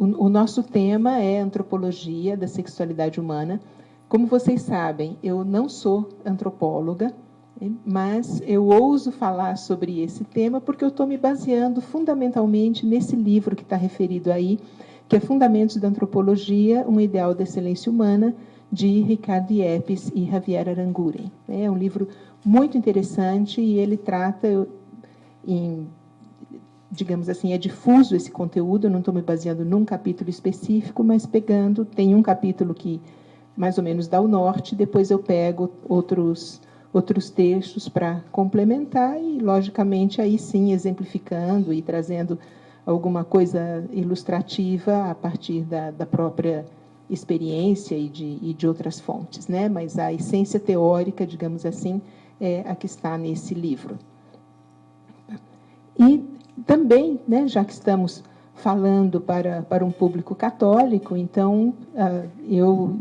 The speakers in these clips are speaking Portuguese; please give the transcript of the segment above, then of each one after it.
o nosso tema é antropologia da sexualidade humana. Como vocês sabem, eu não sou antropóloga, mas eu ouso falar sobre esse tema porque eu estou me baseando fundamentalmente nesse livro que está referido aí, que é Fundamentos da Antropologia, um Ideal da Excelência Humana, de Ricardo Yepes e Javier Aranguren. É um livro muito interessante e ele trata, digamos assim, é difuso esse conteúdo, eu não estou me baseando num capítulo específico, mas tem um capítulo que mais ou menos dá o norte, depois eu pego outros textos para complementar e, logicamente, aí sim, exemplificando e trazendo alguma coisa ilustrativa a partir da própria experiência e de outras fontes, né? Mas a essência teórica, digamos assim, é a que está nesse livro. E também, né, já que estamos falando para um público católico, então eu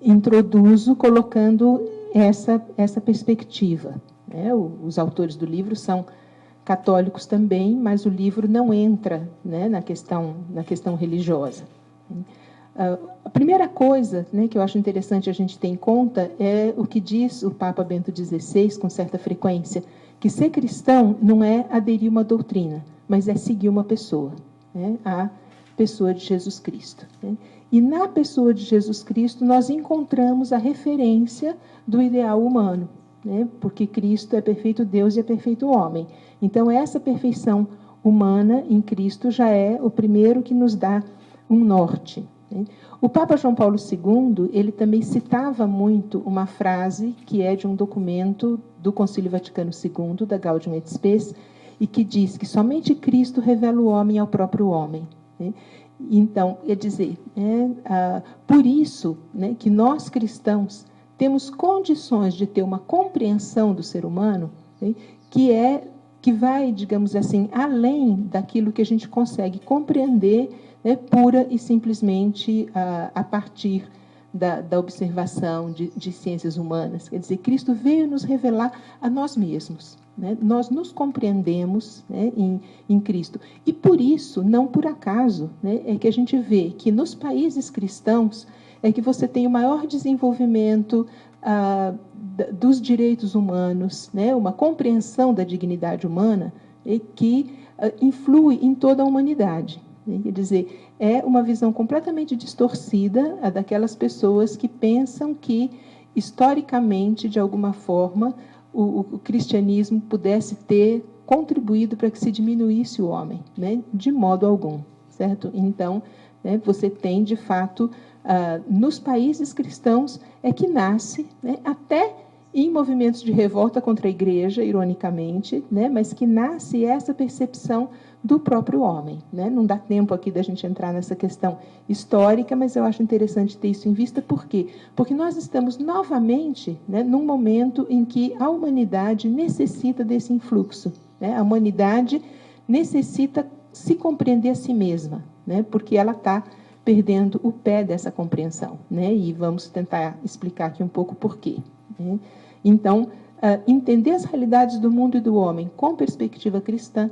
introduzo colocando essa perspectiva, né? Os autores do livro são católicos também, mas o livro não entra, né, na questão religiosa. A primeira coisa, né, que eu acho interessante a gente ter em conta é o que diz o Papa Bento XVI, com certa frequência, que ser cristão não é aderir uma doutrina, mas é seguir uma pessoa, né, a pessoa de Jesus Cristo, né? E na pessoa de Jesus Cristo nós encontramos a referência do ideal humano, né, porque Cristo é perfeito Deus e é perfeito homem. Então, essa perfeição humana em Cristo já é o primeiro que nos dá um norte. O Papa João Paulo II, ele também citava muito uma frase que é de um documento do Concílio Vaticano II, da Gaudium et Spes, e que diz que somente Cristo revela o homem ao próprio homem. Então, quer dizer, por isso, né, que nós cristãos temos condições de ter uma compreensão do ser humano, né, que vai, digamos assim, além daquilo que a gente consegue compreender, né, pura e simplesmente a partir da observação de ciências humanas. Quer dizer, Cristo veio nos revelar a nós mesmos, né? Nós nos compreendemos, né, em Cristo. E por isso, não por acaso, né, é que a gente vê que nos países cristãos é que você tem o maior desenvolvimento dos direitos humanos, né, uma compreensão da dignidade humana que influi em toda a humanidade. Quer dizer, é uma visão completamente distorcida a daquelas pessoas que pensam que, historicamente, de alguma forma, o cristianismo pudesse ter contribuído para que se diminuísse o homem, né? De modo algum, certo? Então, né, você tem, de fato, nos países cristãos, é que nasce, né, até em movimentos de revolta contra a igreja, ironicamente, né, mas que nasce essa percepção do próprio homem, né? Não dá tempo aqui da gente entrar nessa questão histórica, mas eu acho interessante ter isso em vista. Por quê? Porque nós estamos novamente, né, num momento em que a humanidade necessita desse influxo, né? A humanidade necessita se compreender a si mesma, né? Porque ela está perdendo o pé dessa compreensão, né? E vamos tentar explicar aqui um pouco por quê, né? Então, entender as realidades do mundo e do homem com perspectiva cristã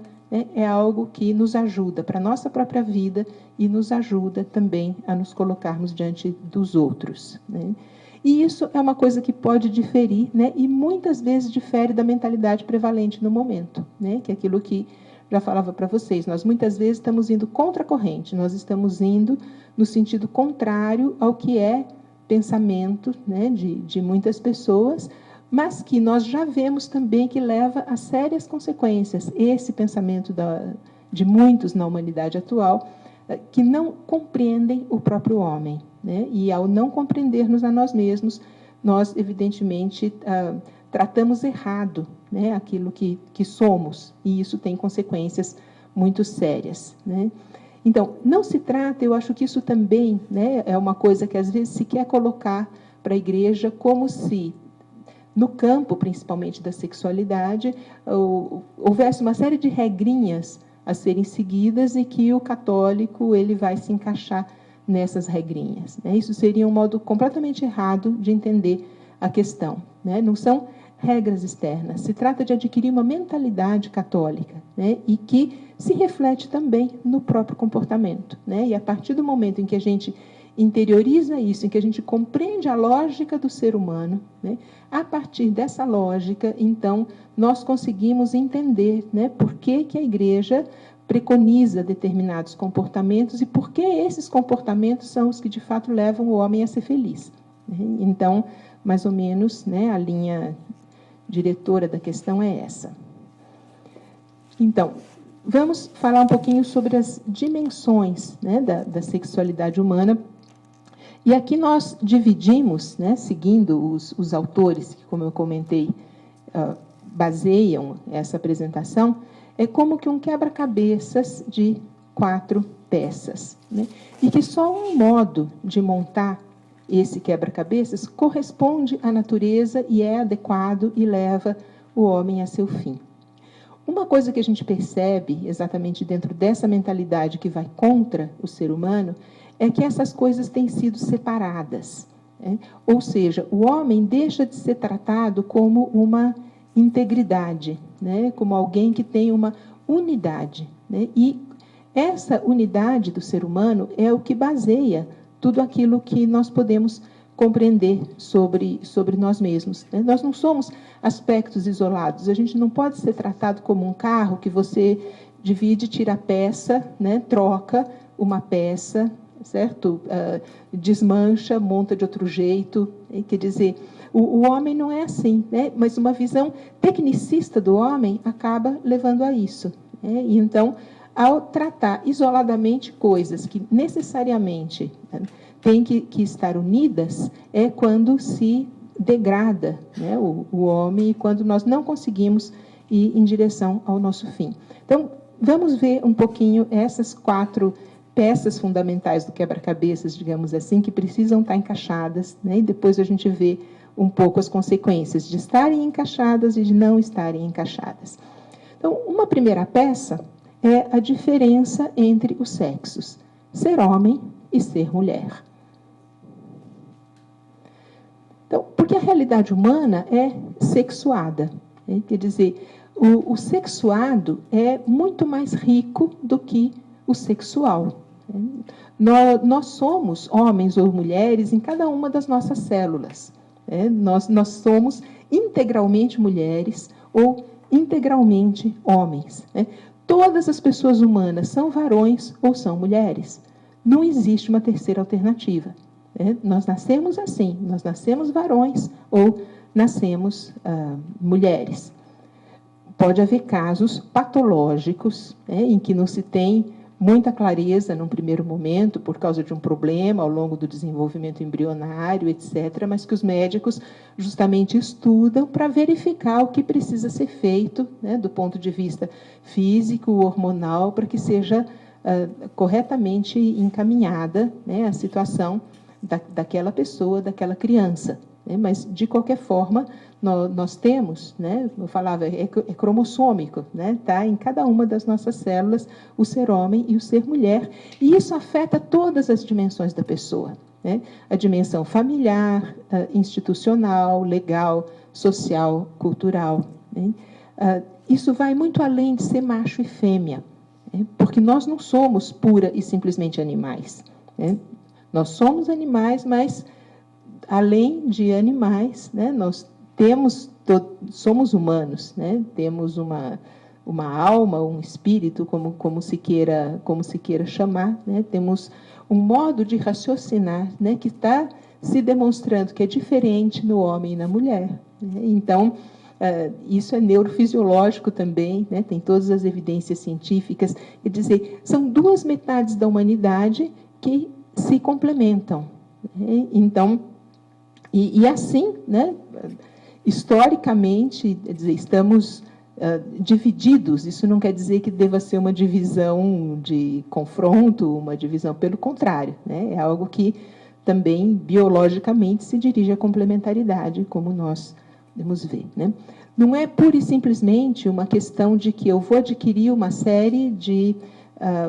é algo que nos ajuda para a nossa própria vida e nos ajuda também a nos colocarmos diante dos outros, né? E isso é uma coisa que pode diferir, né? E muitas vezes difere da mentalidade prevalente no momento, né? Que é aquilo que já falava para vocês. Nós muitas vezes estamos indo contra a corrente, nós estamos indo no sentido contrário ao que é pensamento, né, de muitas pessoas, mas que nós já vemos também que leva a sérias consequências. Esse pensamento de muitos na humanidade atual, que não compreendem o próprio homem, né? E ao não compreendermos a nós mesmos, nós, evidentemente, tratamos errado, né, aquilo que somos, e isso tem consequências muito sérias, né? Então, não se trata, eu acho que isso também, né, é uma coisa que às vezes se quer colocar para a igreja como se, no campo, principalmente da sexualidade, houvesse uma série de regrinhas a serem seguidas e que o católico ele vai se encaixar nessas regrinhas, né? Isso seria um modo completamente errado de entender a questão, né? Não são regras externas, se trata de adquirir uma mentalidade católica, né, e que se reflete também no próprio comportamento, né, e a partir do momento em que a gente interioriza isso, em que a gente compreende a lógica do ser humano, né, a partir dessa lógica, então, nós conseguimos entender, né, por que a Igreja preconiza determinados comportamentos e por que esses comportamentos são os que, de fato, levam o homem a ser feliz. Né? Então, mais ou menos, né, a linha diretora da questão é essa. Então, vamos falar um pouquinho sobre as dimensões, né, da sexualidade humana. E aqui nós dividimos, né, seguindo os autores que, como eu comentei, baseiam essa apresentação, é como que um quebra-cabeças de 4 peças, né, e que só um modo de montar esse quebra-cabeças corresponde à natureza e é adequado e leva o homem a seu fim. Uma coisa que a gente percebe exatamente dentro dessa mentalidade que vai contra o ser humano é que essas coisas têm sido separadas, né? Ou seja, o homem deixa de ser tratado como uma integridade, né? Como alguém que tem uma unidade, né? E essa unidade do ser humano é o que baseia tudo aquilo que nós podemos compreender sobre nós mesmos, né? Nós não somos aspectos isolados, a gente não pode ser tratado como um carro que você divide, tira a peça, né? Troca uma peça, certo? Desmancha, monta de outro jeito. Quer dizer, o homem não é assim, né? Mas uma visão tecnicista do homem acaba levando a isso, né? E então, ao tratar isoladamente coisas que necessariamente, né, têm que estar unidas, é quando se degrada, né, o homem e quando nós não conseguimos ir em direção ao nosso fim. Então, vamos ver um pouquinho essas 4 peças fundamentais do quebra-cabeças, digamos assim, que precisam estar encaixadas, né? E depois a gente vê um pouco as consequências de estarem encaixadas e de não estarem encaixadas. Então, uma primeira peça é a diferença entre os sexos, ser homem e ser mulher. Então, porque a realidade humana é sexuada, né? Quer dizer, o sexuado é muito mais rico do que o sexual. Nós somos homens ou mulheres em cada uma das nossas células. Nós somos integralmente mulheres ou integralmente homens. Todas as pessoas humanas são varões ou são mulheres. Não existe uma terceira alternativa. Nós nascemos assim, nós nascemos varões ou nascemos mulheres. Pode haver casos patológicos, em que não se tem muita clareza num primeiro momento, por causa de um problema ao longo do desenvolvimento embrionário, etc., mas que os médicos justamente estudam para verificar o que precisa ser feito, né, do ponto de vista físico, hormonal, para que seja corretamente encaminhada, né, a situação daquela pessoa, daquela criança. Mas, de qualquer forma, nós temos, né, eu falava, é cromossômico, né, tá em cada uma das nossas células o ser homem e o ser mulher, e isso afeta todas as dimensões da pessoa, né? A dimensão familiar, institucional, legal, social, cultural, né? Isso vai muito além de ser macho e fêmea, né? Porque nós não somos pura e simplesmente animais, né? Nós somos animais, mas além de animais, né, nós somos humanos, né, temos uma alma, um espírito, como se queira chamar, né, temos um modo de raciocinar, né, que está se demonstrando que é diferente no homem e na mulher, né? Então, isso é neurofisiológico também, né, tem todas as evidências científicas, quer dizer, são 2 metades da humanidade que se complementam, né? Então, e assim, né, historicamente, quer dizer, estamos divididos. Isso não quer dizer que deva ser uma divisão de confronto, uma divisão, pelo contrário, né, é algo que também biologicamente se dirige à complementaridade, como nós podemos ver, né? Não é pura e simplesmente uma questão de que eu vou adquirir uma série de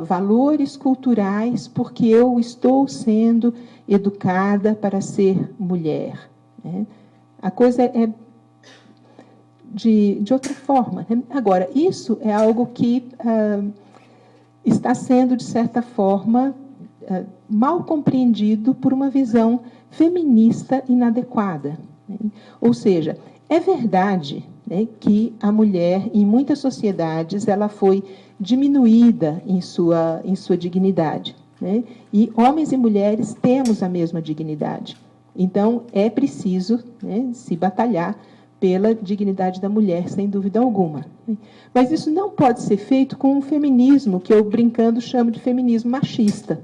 valores culturais porque eu estou sendo educada para ser mulher, né? A coisa de outra forma. Agora, isso é algo que está sendo, de certa forma, mal compreendido por uma visão feminista inadequada. Ou seja, é verdade, né, que a mulher, em muitas sociedades, ela foi diminuída em sua dignidade. Né? E homens e mulheres temos a mesma dignidade. Então, é preciso, né, se batalhar pela dignidade da mulher, sem dúvida alguma. Mas isso não pode ser feito com um feminismo que eu, brincando, chamo de feminismo machista.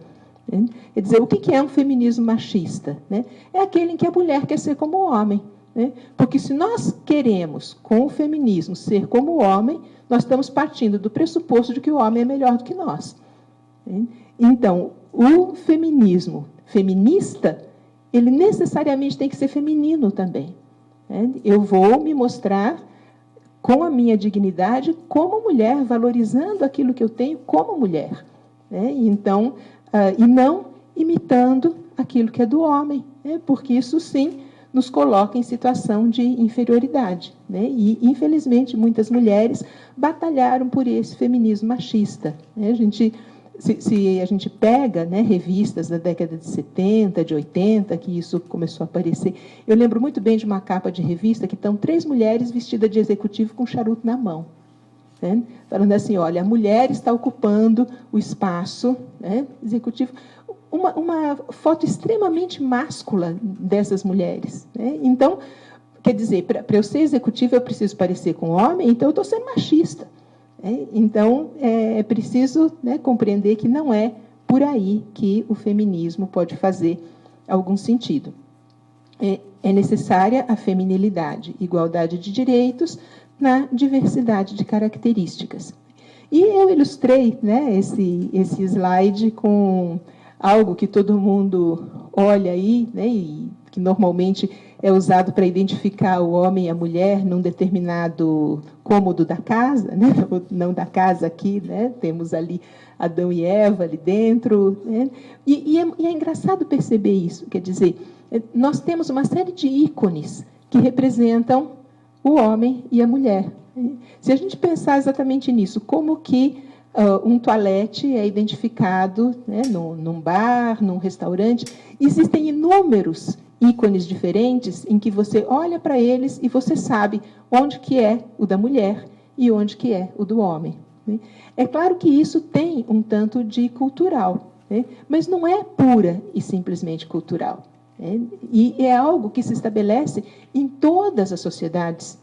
Quer dizer, o que é um feminismo machista? É aquele em que a mulher quer ser como o homem. Porque se nós queremos, com o feminismo, ser como o homem, nós estamos partindo do pressuposto de que o homem é melhor do que nós. Então, o feminismo feminista, ele necessariamente tem que ser feminino também. Eu vou me mostrar com a minha dignidade como mulher, valorizando aquilo que eu tenho como mulher. Então, e não imitando aquilo que é do homem, porque isso, sim, nos coloca em situação de inferioridade. E, infelizmente, muitas mulheres batalharam por esse feminismo machista. Se a gente pega, né, revistas da década de 70, de 80, que isso começou a aparecer, eu lembro muito bem de uma capa de revista que estão 3 mulheres vestidas de executivo com charuto na mão. Falando assim, olha, a mulher está ocupando o espaço, executivo. Uma foto extremamente máscula dessas mulheres. Então, quer dizer, para eu ser executiva, eu preciso parecer com homem, então eu estou sendo machista. Então, é preciso, né, compreender que não é por aí que o feminismo pode fazer algum sentido. É necessária a feminilidade, igualdade de direitos na diversidade de características. E eu ilustrei, né, esse slide com algo que todo mundo olha aí, né, e que normalmente é usado para identificar o homem e a mulher num determinado cômodo da casa, né? Não da casa aqui, né? Temos ali Adão e Eva ali dentro. Né? E é engraçado perceber isso, quer dizer, nós temos uma série de ícones que representam o homem e a mulher. Se a gente pensar exatamente nisso, como que um toalete é identificado, né, num bar, num restaurante, existem inúmeros ícones diferentes em que você olha para eles e você sabe onde que é o da mulher e onde que é o do homem. É claro que isso tem um tanto de cultural, mas não é pura e simplesmente cultural. E é algo que se estabelece em todas as sociedades.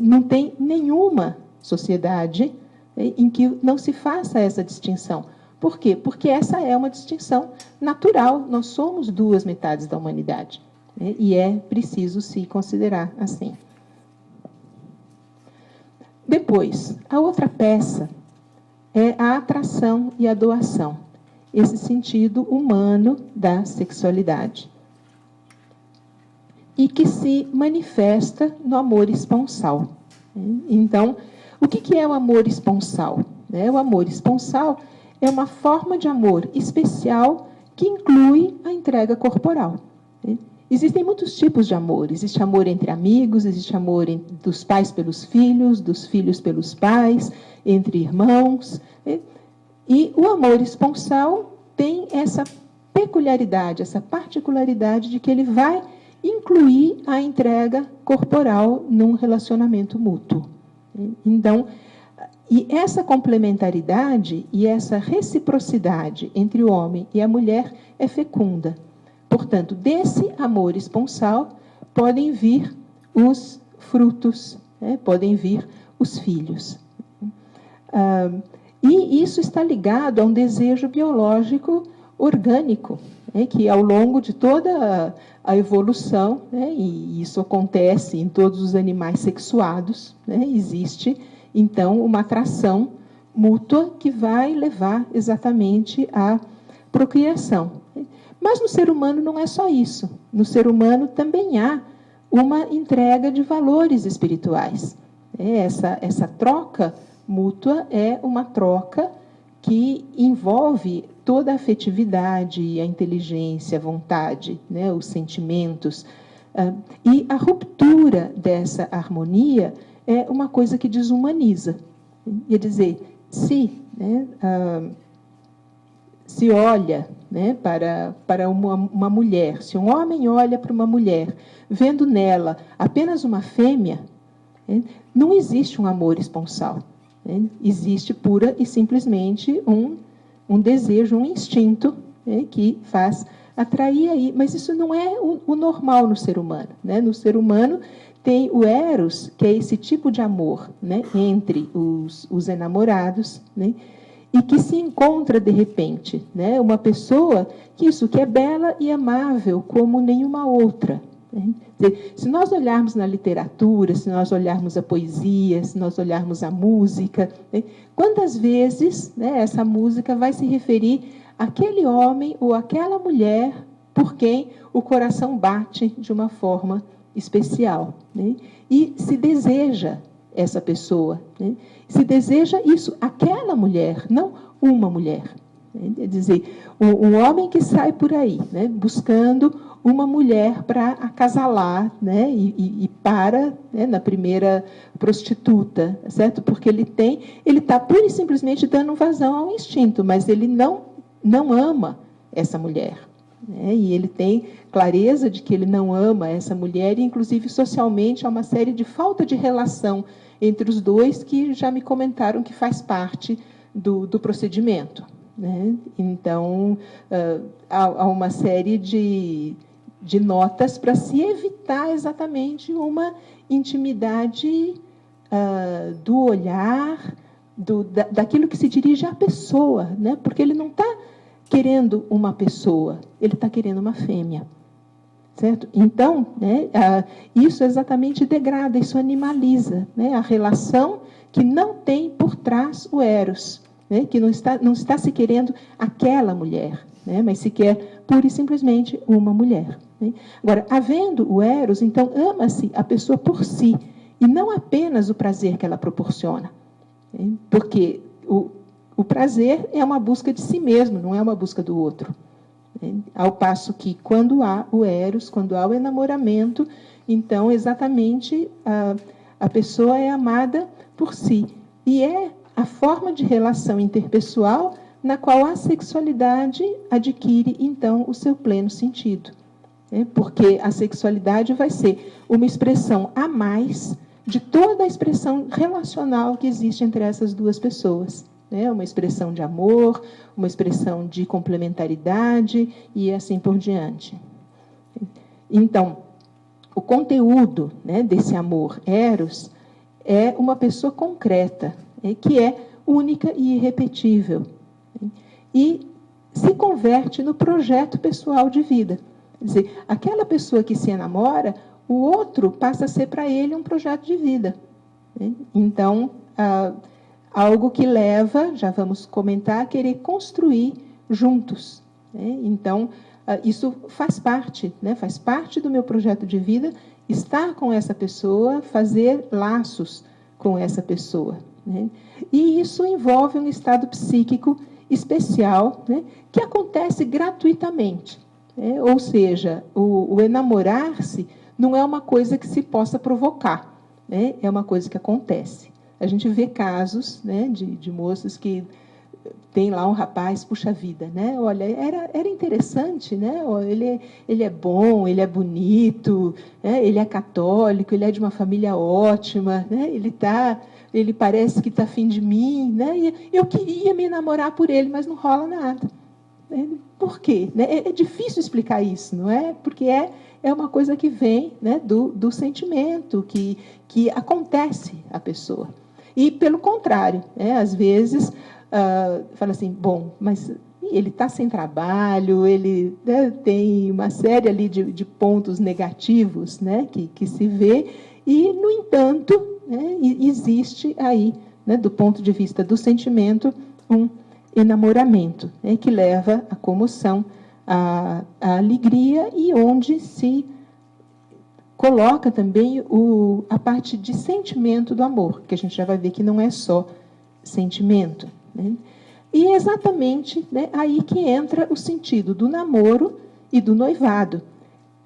Não tem nenhuma sociedade em que não se faça essa distinção. Por quê? Porque essa é uma distinção natural. Nós somos 2 metades da humanidade. E é preciso se considerar assim. Depois, a outra peça é a atração e a doação. Esse sentido humano da sexualidade. E que se manifesta no amor esponsal. Então, o que é o amor esponsal? O amor esponsal é uma forma de amor especial que inclui a entrega corporal. Existem muitos tipos de amor. Existe amor entre amigos, existe amor dos pais pelos filhos, dos filhos pelos pais, entre irmãos. E o amor esponsal tem essa peculiaridade, essa particularidade de que ele vai incluir a entrega corporal num relacionamento mútuo. Então, e essa complementaridade e essa reciprocidade entre o homem e a mulher é fecunda. Portanto, desse amor esponsal podem vir os frutos, podem vir os filhos. E isso está ligado a um desejo biológico orgânico, que ao longo de toda a evolução, e isso acontece em todos os animais sexuados, existe, então, uma atração mútua que vai levar exatamente à procriação. Mas no ser humano não é só isso. No ser humano também há uma entrega de valores espirituais. Essa troca mútua é uma troca que envolve toda a afetividade, a inteligência, a vontade, os sentimentos. E a ruptura dessa harmonia é uma coisa que desumaniza. Quer dizer, se olha, né, para uma mulher, se um homem olha para uma mulher, vendo nela apenas uma fêmea, né, não existe um amor esponsal. Né, existe pura e simplesmente um desejo, um instinto, né, que faz atrair aí. Mas isso não é o normal no ser humano. Né? No ser humano tem o eros, que é esse tipo de amor, né, entre os enamorados, né, e que se encontra de repente, né, uma pessoa que é bela e amável como nenhuma outra. Né? Quer dizer, se nós olharmos na literatura, se nós olharmos a poesia, se nós olharmos a música, né, quantas vezes, né, essa música vai se referir àquele homem ou àquela mulher por quem o coração bate de uma forma especial, né? E se deseja essa pessoa, né? Se deseja isso, aquela mulher, não uma mulher. Né? Quer dizer, um homem que sai por aí, né, buscando uma mulher para acasalar, né, e para, né, na primeira prostituta, certo? Porque ele está pura e simplesmente dando vazão ao instinto, mas ele não ama essa mulher. Né? E ele tem clareza de que ele não ama essa mulher, e, inclusive, socialmente, há uma série de falta de relação entre os dois que já me comentaram que faz parte do procedimento. Né? Então, há uma série de notas para se evitar exatamente uma intimidade do olhar, daquilo que se dirige à pessoa, né? Porque ele não está querendo uma pessoa, ele está querendo uma fêmea. Certo? Então, né, isso exatamente degrada, isso animaliza, né, a relação que não tem por trás o eros, né, que não está se querendo aquela mulher, né, mas se quer pura e simplesmente uma mulher. Né? Agora, havendo o eros, então ama-se a pessoa por si, e não apenas o prazer que ela proporciona. Né? Porque o prazer é uma busca de si mesmo, não é uma busca do outro. Ao passo que, quando há o eros, quando há o enamoramento, então, exatamente, a pessoa é amada por si. E é a forma de relação interpessoal na qual a sexualidade adquire, então, o seu pleno sentido. Porque a sexualidade vai ser uma expressão a mais de toda a expressão relacional que existe entre essas duas pessoas. Uma expressão de amor, uma expressão de complementaridade e assim por diante. Então, o conteúdo, né, desse amor eros é uma pessoa concreta, que é única e irrepetível, e se converte no projeto pessoal de vida. Quer dizer, aquela pessoa que se enamora, o outro passa a ser para ele um projeto de vida. Então, algo que leva, já vamos comentar, a querer construir juntos. Então, isso faz parte, né? Faz parte do meu projeto de vida, estar com essa pessoa, fazer laços com essa pessoa. Né? E isso envolve um estado psíquico especial, né, que acontece gratuitamente. Né? Ou seja, o enamorar-se não é uma coisa que se possa provocar, né? É uma coisa que acontece. A gente vê casos, né, de moças que tem lá um rapaz, puxa vida, né? Olha, era interessante, né? Ele é bom, ele é bonito, né? Ele é católico, ele é de uma família ótima, né? Ele parece que está afim de mim, né? E eu queria me namorar por ele, mas não rola nada. Por quê? É difícil explicar isso, não é? Porque é uma coisa que vem, né, do sentimento, que acontece à pessoa. E, pelo contrário, né, às vezes, fala assim, bom, mas ele está sem trabalho, ele, né, tem uma série ali de pontos negativos, né, que se vê, e, no entanto, né, existe aí, né, do ponto de vista do sentimento, um enamoramento, né, que leva à comoção, à alegria, e onde se coloca também a parte de sentimento do amor, que a gente já vai ver que não é só sentimento. Né? E é exatamente, né, aí que entra o sentido do namoro e do noivado,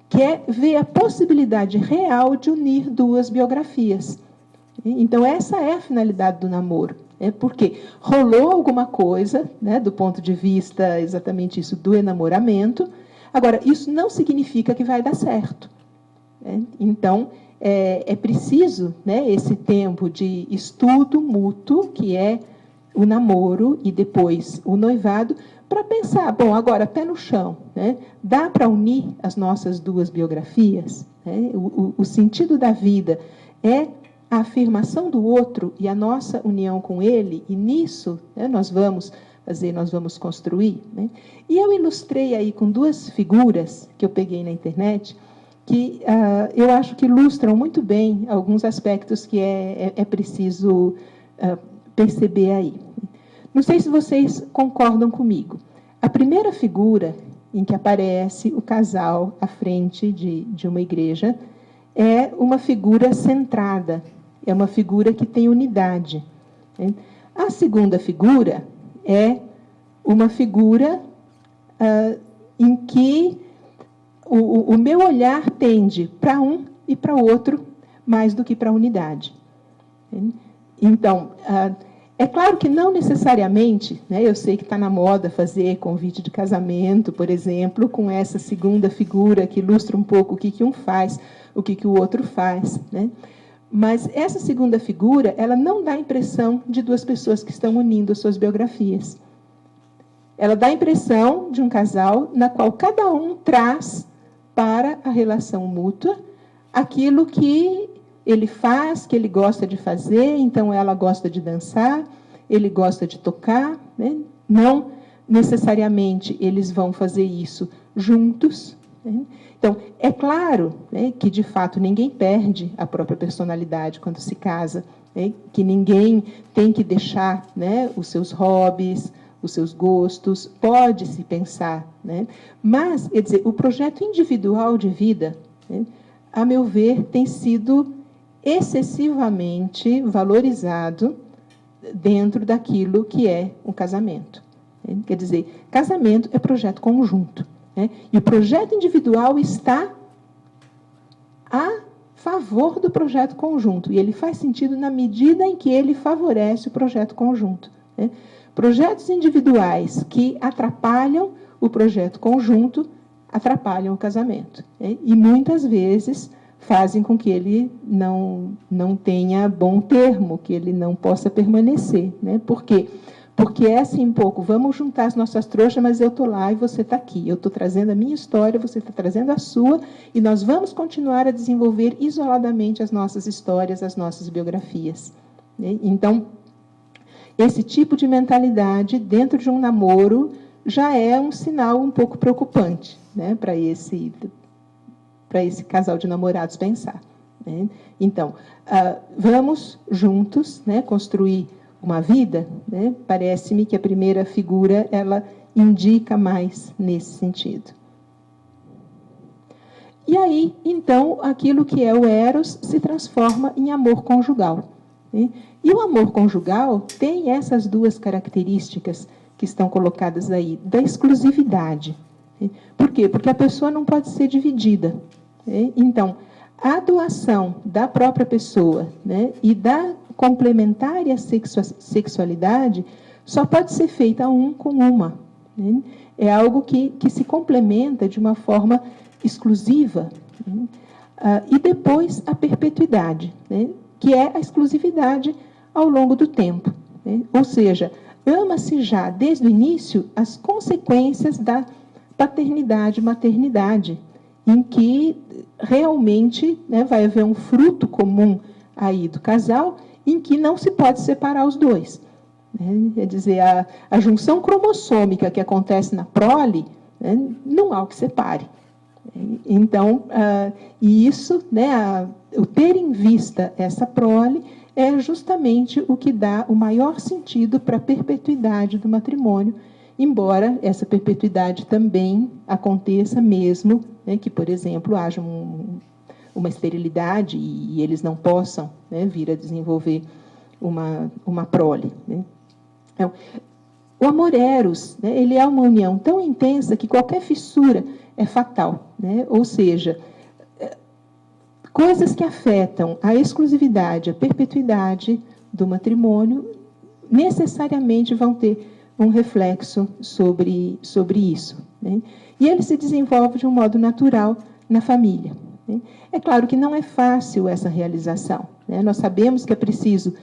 que é ver a possibilidade real de unir duas biografias. Então, essa é a finalidade do namoro. Porque rolou alguma coisa, né, do ponto de vista exatamente isso, do enamoramento. Agora, isso não significa que vai dar certo. Então, é preciso, né, esse tempo de estudo mútuo, que é o namoro e depois o noivado, para pensar, bom, agora, pé no chão, né, dá para unir as nossas duas biografias? O sentido da vida é a afirmação do outro e a nossa união com ele, e nisso, né, nós vamos construir. Né? E eu ilustrei aí com duas figuras que eu peguei na internet, que eu acho que ilustram muito bem alguns aspectos que é preciso perceber aí. Não sei se vocês concordam comigo. A primeira figura em que aparece o casal à frente de uma igreja é uma figura centrada, é uma figura que tem unidade. A segunda figura é uma figura em que o meu olhar tende para um e para o outro mais do que para a unidade. Então, é claro que não necessariamente, né, eu sei que está na moda fazer convite de casamento, por exemplo, com essa segunda figura que ilustra um pouco o que um faz, o que o outro faz. Né? Mas essa segunda figura, ela não dá a impressão de duas pessoas que estão unindo as suas biografias. Ela dá a impressão de um casal na qual cada um traz para a relação mútua aquilo que ele faz, que ele gosta de fazer, então ela gosta de dançar, ele gosta de tocar. Né? Não necessariamente eles vão fazer isso juntos. Né? Então, é claro, né, que, de fato, ninguém perde a própria personalidade quando se casa, né, que ninguém tem que deixar, né, os seus hobbies, os seus gostos, pode-se pensar. Né? Mas, quer dizer, o projeto individual de vida, né, a meu ver, tem sido excessivamente valorizado dentro daquilo que é um casamento. Né? Quer dizer, casamento é projeto conjunto. Né? E o projeto individual está a favor do projeto conjunto. E ele faz sentido na medida em que ele favorece o projeto conjunto. Né? Projetos individuais que atrapalham o projeto conjunto atrapalham o casamento. Né? E muitas vezes fazem com que ele não tenha bom termo, que ele não possa permanecer. Né? Por quê? Porque é assim um pouco, vamos juntar as nossas trouxas, mas eu estou lá e você está aqui. Eu estou trazendo a minha história, você está trazendo a sua, e nós vamos continuar a desenvolver isoladamente as nossas histórias, as nossas biografias. Né? Então, esse tipo de mentalidade dentro de um namoro já é um sinal um pouco preocupante, né, para esse casal de namorados pensar. Né? Então, vamos juntos, né, construir uma vida. Né? Parece-me que a primeira figura ela indica mais nesse sentido. E aí, então, aquilo que é o eros se transforma em amor conjugal. Né? E o amor conjugal tem essas duas características que estão colocadas aí, da exclusividade. Né? Por quê? Porque a pessoa não pode ser dividida. Né? Então, a doação da própria pessoa, né, e da complementária sexualidade só pode ser feita um com uma. Né? É algo que se complementa de uma forma exclusiva. Né? E depois a perpetuidade, né, que é a exclusividade ao longo do tempo. Né? Ou seja, ama-se já desde o início as consequências da paternidade e maternidade, em que realmente, né, vai haver um fruto comum aí do casal, em que não se pode separar os dois. Né? Quer dizer, a junção cromossômica que acontece na prole, né, não há o que separe. Então, e isso, né, o ter em vista essa prole, é justamente o que dá o maior sentido para a perpetuidade do matrimônio, embora essa perpetuidade também aconteça mesmo, né, que, por exemplo, haja uma esterilidade e eles não possam, né, vir a desenvolver uma prole. Né? Então, o amor eros, né, ele é uma união tão intensa que qualquer fissura é fatal. Né? Ou seja, Coisas que afetam a exclusividade, a perpetuidade do matrimônio, necessariamente vão ter um reflexo sobre isso, né? E ele se desenvolve de um modo natural na família, né? É claro que não é fácil essa realização, né? Nós sabemos que é preciso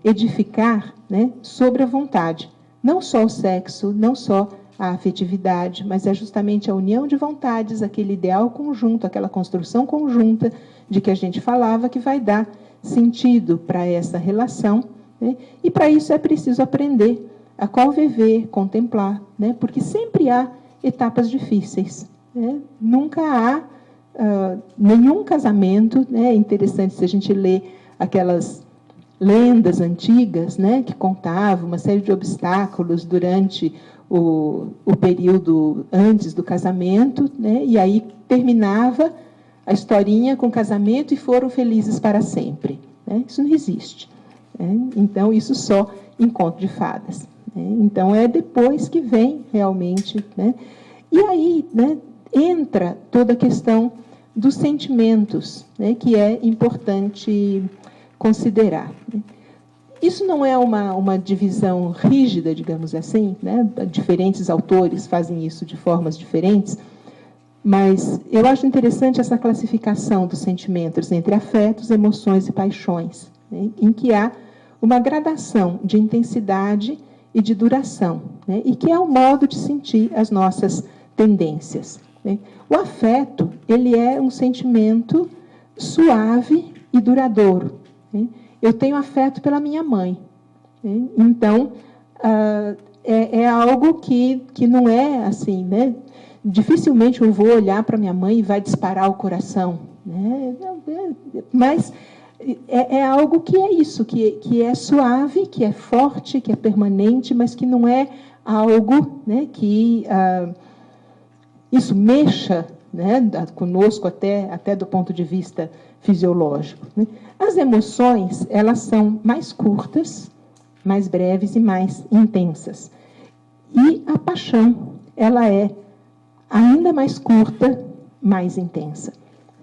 edificar, né, sobre a vontade, não só o sexo, não só a afetividade, mas é justamente a união de vontades, aquele ideal conjunto, aquela construção conjunta de que a gente falava, que vai dar sentido para essa relação, né? E para isso é preciso aprender a conviver, contemplar, né? Porque sempre há etapas difíceis, né? Nunca há nenhum casamento, né? É interessante se a gente lê aquelas lendas antigas, né, que contavam uma série de obstáculos durante o período antes do casamento, né, e aí terminava a historinha com o casamento e foram felizes para sempre, né? Isso não existe, né? Então, isso só em conto de fadas, né? Então, é depois que vem realmente, né? E aí, né, entra toda a questão dos sentimentos, né, que é importante considerar. Isso não é uma divisão rígida, digamos assim, né? Diferentes autores fazem isso de formas diferentes, mas eu acho interessante essa classificação dos sentimentos entre afetos, emoções e paixões, né? Em que há uma gradação de intensidade e de duração, né? E que é o modo de sentir as nossas tendências, né? O afeto, ele é um sentimento suave e duradouro, né? Eu tenho afeto pela minha mãe, né? Então, é algo que não é assim, né? Dificilmente eu vou olhar para minha mãe e vai disparar o coração, né? Mas é algo que é isso, que é suave, que é forte, que é permanente, mas que não é algo, né, que isso mexa, né, conosco até do ponto de vista fisiológico, né? As emoções, elas são mais curtas, mais breves e mais intensas. E a paixão, ela é ainda mais curta, mais intensa,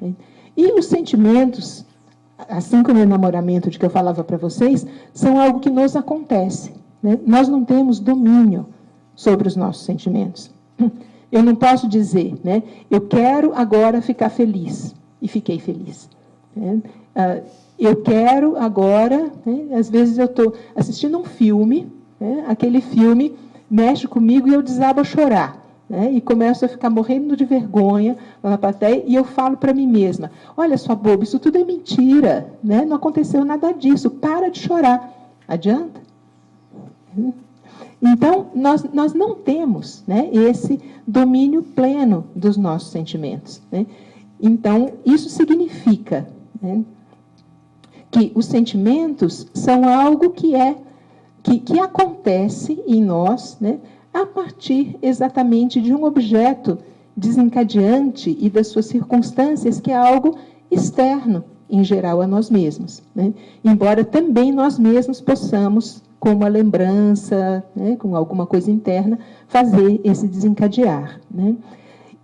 né? E os sentimentos, assim como o enamoramento de que eu falava para vocês, são algo que nos acontece, né? Nós não temos domínio sobre os nossos sentimentos. Eu não posso dizer, né, eu quero agora ficar feliz, e fiquei feliz, né? Eu quero agora, né, às vezes eu estou assistindo um filme, né, aquele filme mexe comigo e eu desabo a chorar, né, e começo a ficar morrendo de vergonha na plateia, e eu falo para mim mesma, olha, sua boba, isso tudo é mentira, né, não aconteceu nada disso, para de chorar. Adianta? Então, nós não temos, né, esse domínio pleno dos nossos sentimentos, né? Então, isso significa, né, que os sentimentos são algo que acontece em nós, né, a partir exatamente de um objeto desencadeante e das suas circunstâncias, que é algo externo, em geral, a nós mesmos, né? Embora também nós mesmos possamos, com uma lembrança, né, com alguma coisa interna, fazer esse desencadear, né?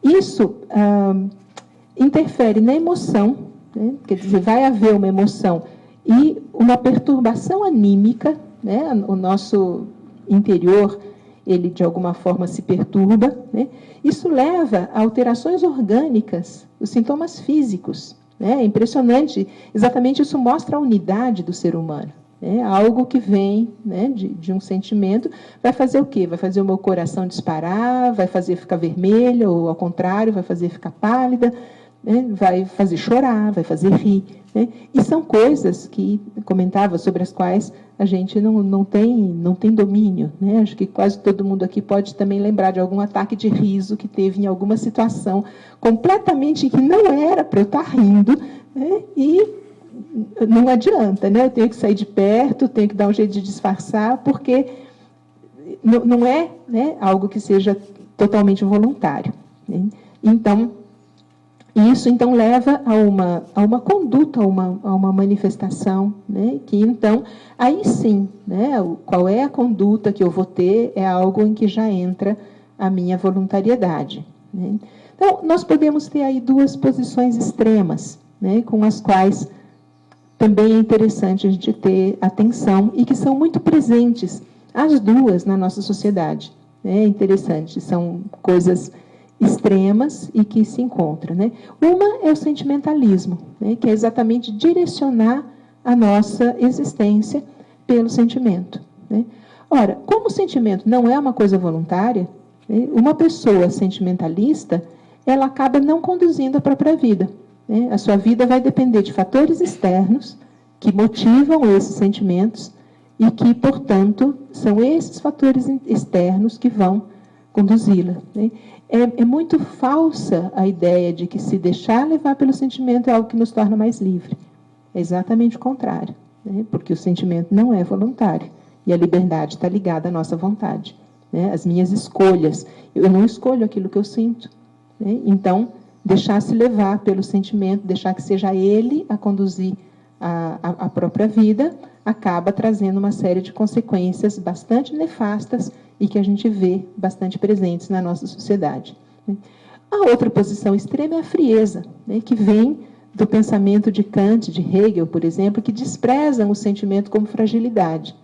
Isso interfere na emoção, né? Quer dizer, vai haver uma emoção e uma perturbação anímica, né? O nosso interior, ele de alguma forma se perturba, né? Isso leva a alterações orgânicas, os sintomas físicos, né? É impressionante, exatamente isso mostra a unidade do ser humano. É algo que vem, né, de um sentimento, vai fazer o quê? Vai fazer o meu coração disparar, vai fazer ficar vermelha, ou ao contrário, vai fazer ficar pálida, né, vai fazer chorar, vai fazer rir, né? E são coisas que comentava sobre as quais a gente não tem domínio, né? Acho que quase todo mundo aqui pode também lembrar de algum ataque de riso que teve em alguma situação completamente que não era para eu estar rindo, né? E não adianta, né? Eu tenho que sair de perto, tenho que dar um jeito de disfarçar, porque não é, né, algo que seja totalmente voluntário, né? Então, isso então leva a uma conduta, a uma manifestação, né? Que então, aí sim, né, qual é a conduta que eu vou ter é algo em que já entra a minha voluntariedade, né? Então, nós podemos ter aí duas posições extremas, né, com as quais também é interessante a gente ter atenção e que são muito presentes, as duas, na nossa sociedade. É interessante, são coisas extremas e que se encontram, né? Uma é o sentimentalismo, né, que é exatamente direcionar a nossa existência pelo sentimento, né? Ora, como o sentimento não é uma coisa voluntária, né, uma pessoa sentimentalista, ela acaba não conduzindo a própria vida, né? A sua vida vai depender de fatores externos que motivam esses sentimentos e que, portanto, são esses fatores externos que vão conduzi-la, né? É muito falsa a ideia de que se deixar levar pelo sentimento é algo que nos torna mais livre. É exatamente o contrário, né? Porque o sentimento não é voluntário e a liberdade está ligada à nossa vontade, né? As minhas escolhas. Eu não escolho aquilo que eu sinto, né? Então, deixar-se levar pelo sentimento, deixar que seja ele a conduzir a própria vida, acaba trazendo uma série de consequências bastante nefastas e que a gente vê bastante presentes na nossa sociedade, né? A outra posição extrema é a frieza, né, que vem do pensamento de Kant, de Hegel, por exemplo, que desprezam o sentimento como fragilidade,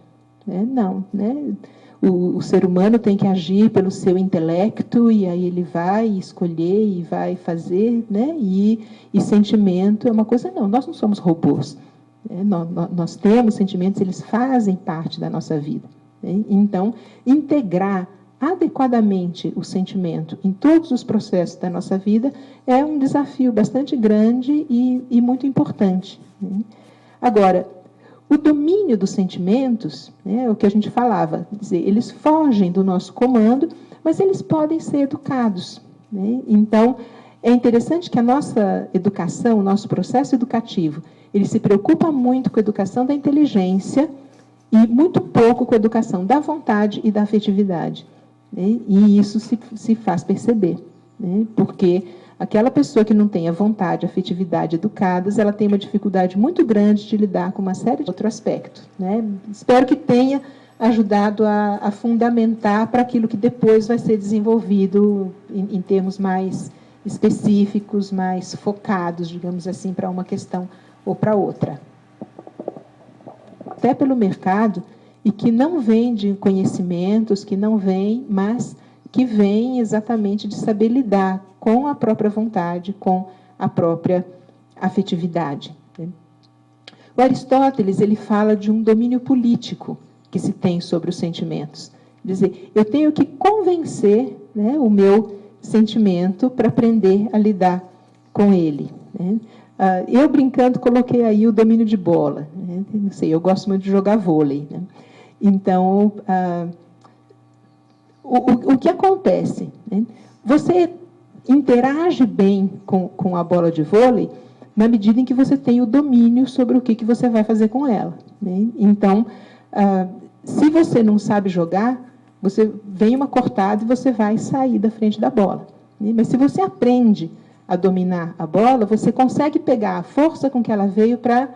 né? Não, né? O ser humano tem que agir pelo seu intelecto e aí ele vai escolher e vai fazer, né? E sentimento é uma coisa, não, nós não somos robôs, né? Nós temos sentimentos, eles fazem parte da nossa vida, né? Então, integrar adequadamente o sentimento em todos os processos da nossa vida é um desafio bastante grande e muito importante, né? Agora, o domínio dos sentimentos, né, é o que a gente falava, dizer, eles fogem do nosso comando, mas eles podem ser educados, né? Então, é interessante que a nossa educação, o nosso processo educativo, ele se preocupa muito com a educação da inteligência e muito pouco com a educação da vontade e da afetividade, né? E isso se faz perceber, né? Porque aquela pessoa que não tem a vontade, a afetividade educadas, ela tem uma dificuldade muito grande de lidar com uma série de outros aspectos, né? Espero que tenha ajudado a fundamentar para aquilo que depois vai ser desenvolvido em termos mais específicos, mais focados, digamos assim, para uma questão ou para outra. Até pelo mercado, e que não vem de conhecimentos, que não vem, mas que vem exatamente de saber lidar com a própria vontade, com a própria afetividade, né? O Aristóteles, ele fala de um domínio político que se tem sobre os sentimentos. Quer dizer, eu tenho que convencer, né, o meu sentimento para aprender a lidar com ele, né? Eu, brincando, coloquei aí o domínio de bola, né? Não sei, eu gosto muito de jogar vôlei, né? Então, o que acontece, né? Você interage bem com a bola de vôlei na medida em que você tem o domínio sobre o que você vai fazer com ela, né? Então, se você não sabe jogar, você vem uma cortada e você vai sair da frente da bola, né? Mas se você aprende a dominar a bola, você consegue pegar a força com que ela veio para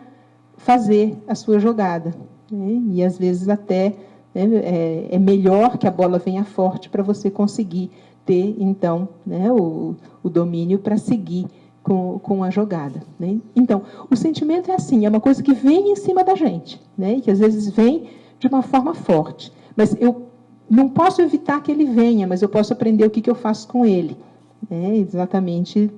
fazer a sua jogada, né? E às vezes até, né, é melhor que a bola venha forte para você conseguir ter, então, né, o domínio para seguir com a jogada, né? Então, o sentimento é assim, é uma coisa que vem em cima da gente, né, e que às vezes vem de uma forma forte. Mas eu não posso evitar que ele venha, mas eu posso aprender o que eu faço com ele, né, exatamente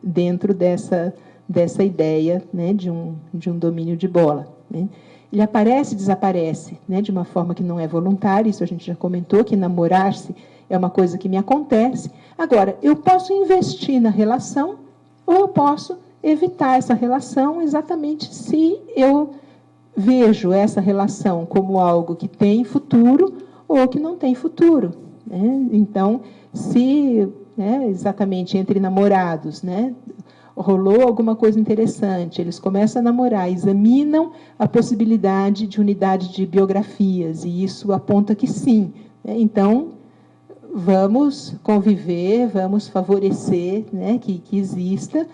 dentro dessa ideia, né, de um domínio de bola, né? Ele aparece e desaparece, né, de uma forma que não é voluntária, isso a gente já comentou, que namorar-se é uma coisa que me acontece. Agora, eu posso investir na relação ou eu posso evitar essa relação exatamente se eu vejo essa relação como algo que tem futuro ou que não tem futuro, né? Então, se, né, exatamente entre namorados, né, rolou alguma coisa interessante, eles começam a namorar, examinam a possibilidade de unidade de biografias, e isso aponta que sim, né? Então, vamos conviver, vamos favorecer, né, que exista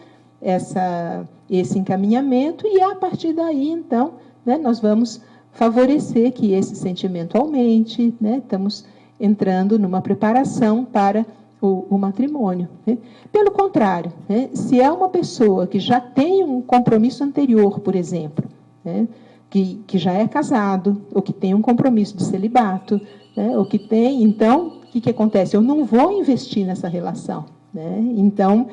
esse encaminhamento, e a partir daí, então, né, nós vamos favorecer que esse sentimento aumente, né? Estamos entrando numa preparação para o matrimônio, né? Pelo contrário, né, se é uma pessoa que já tem um compromisso anterior, por exemplo, né, que já é casado, ou que tem um compromisso de celibato, né, ou que tem, então, o que acontece? Eu não vou investir nessa relação, né? Então,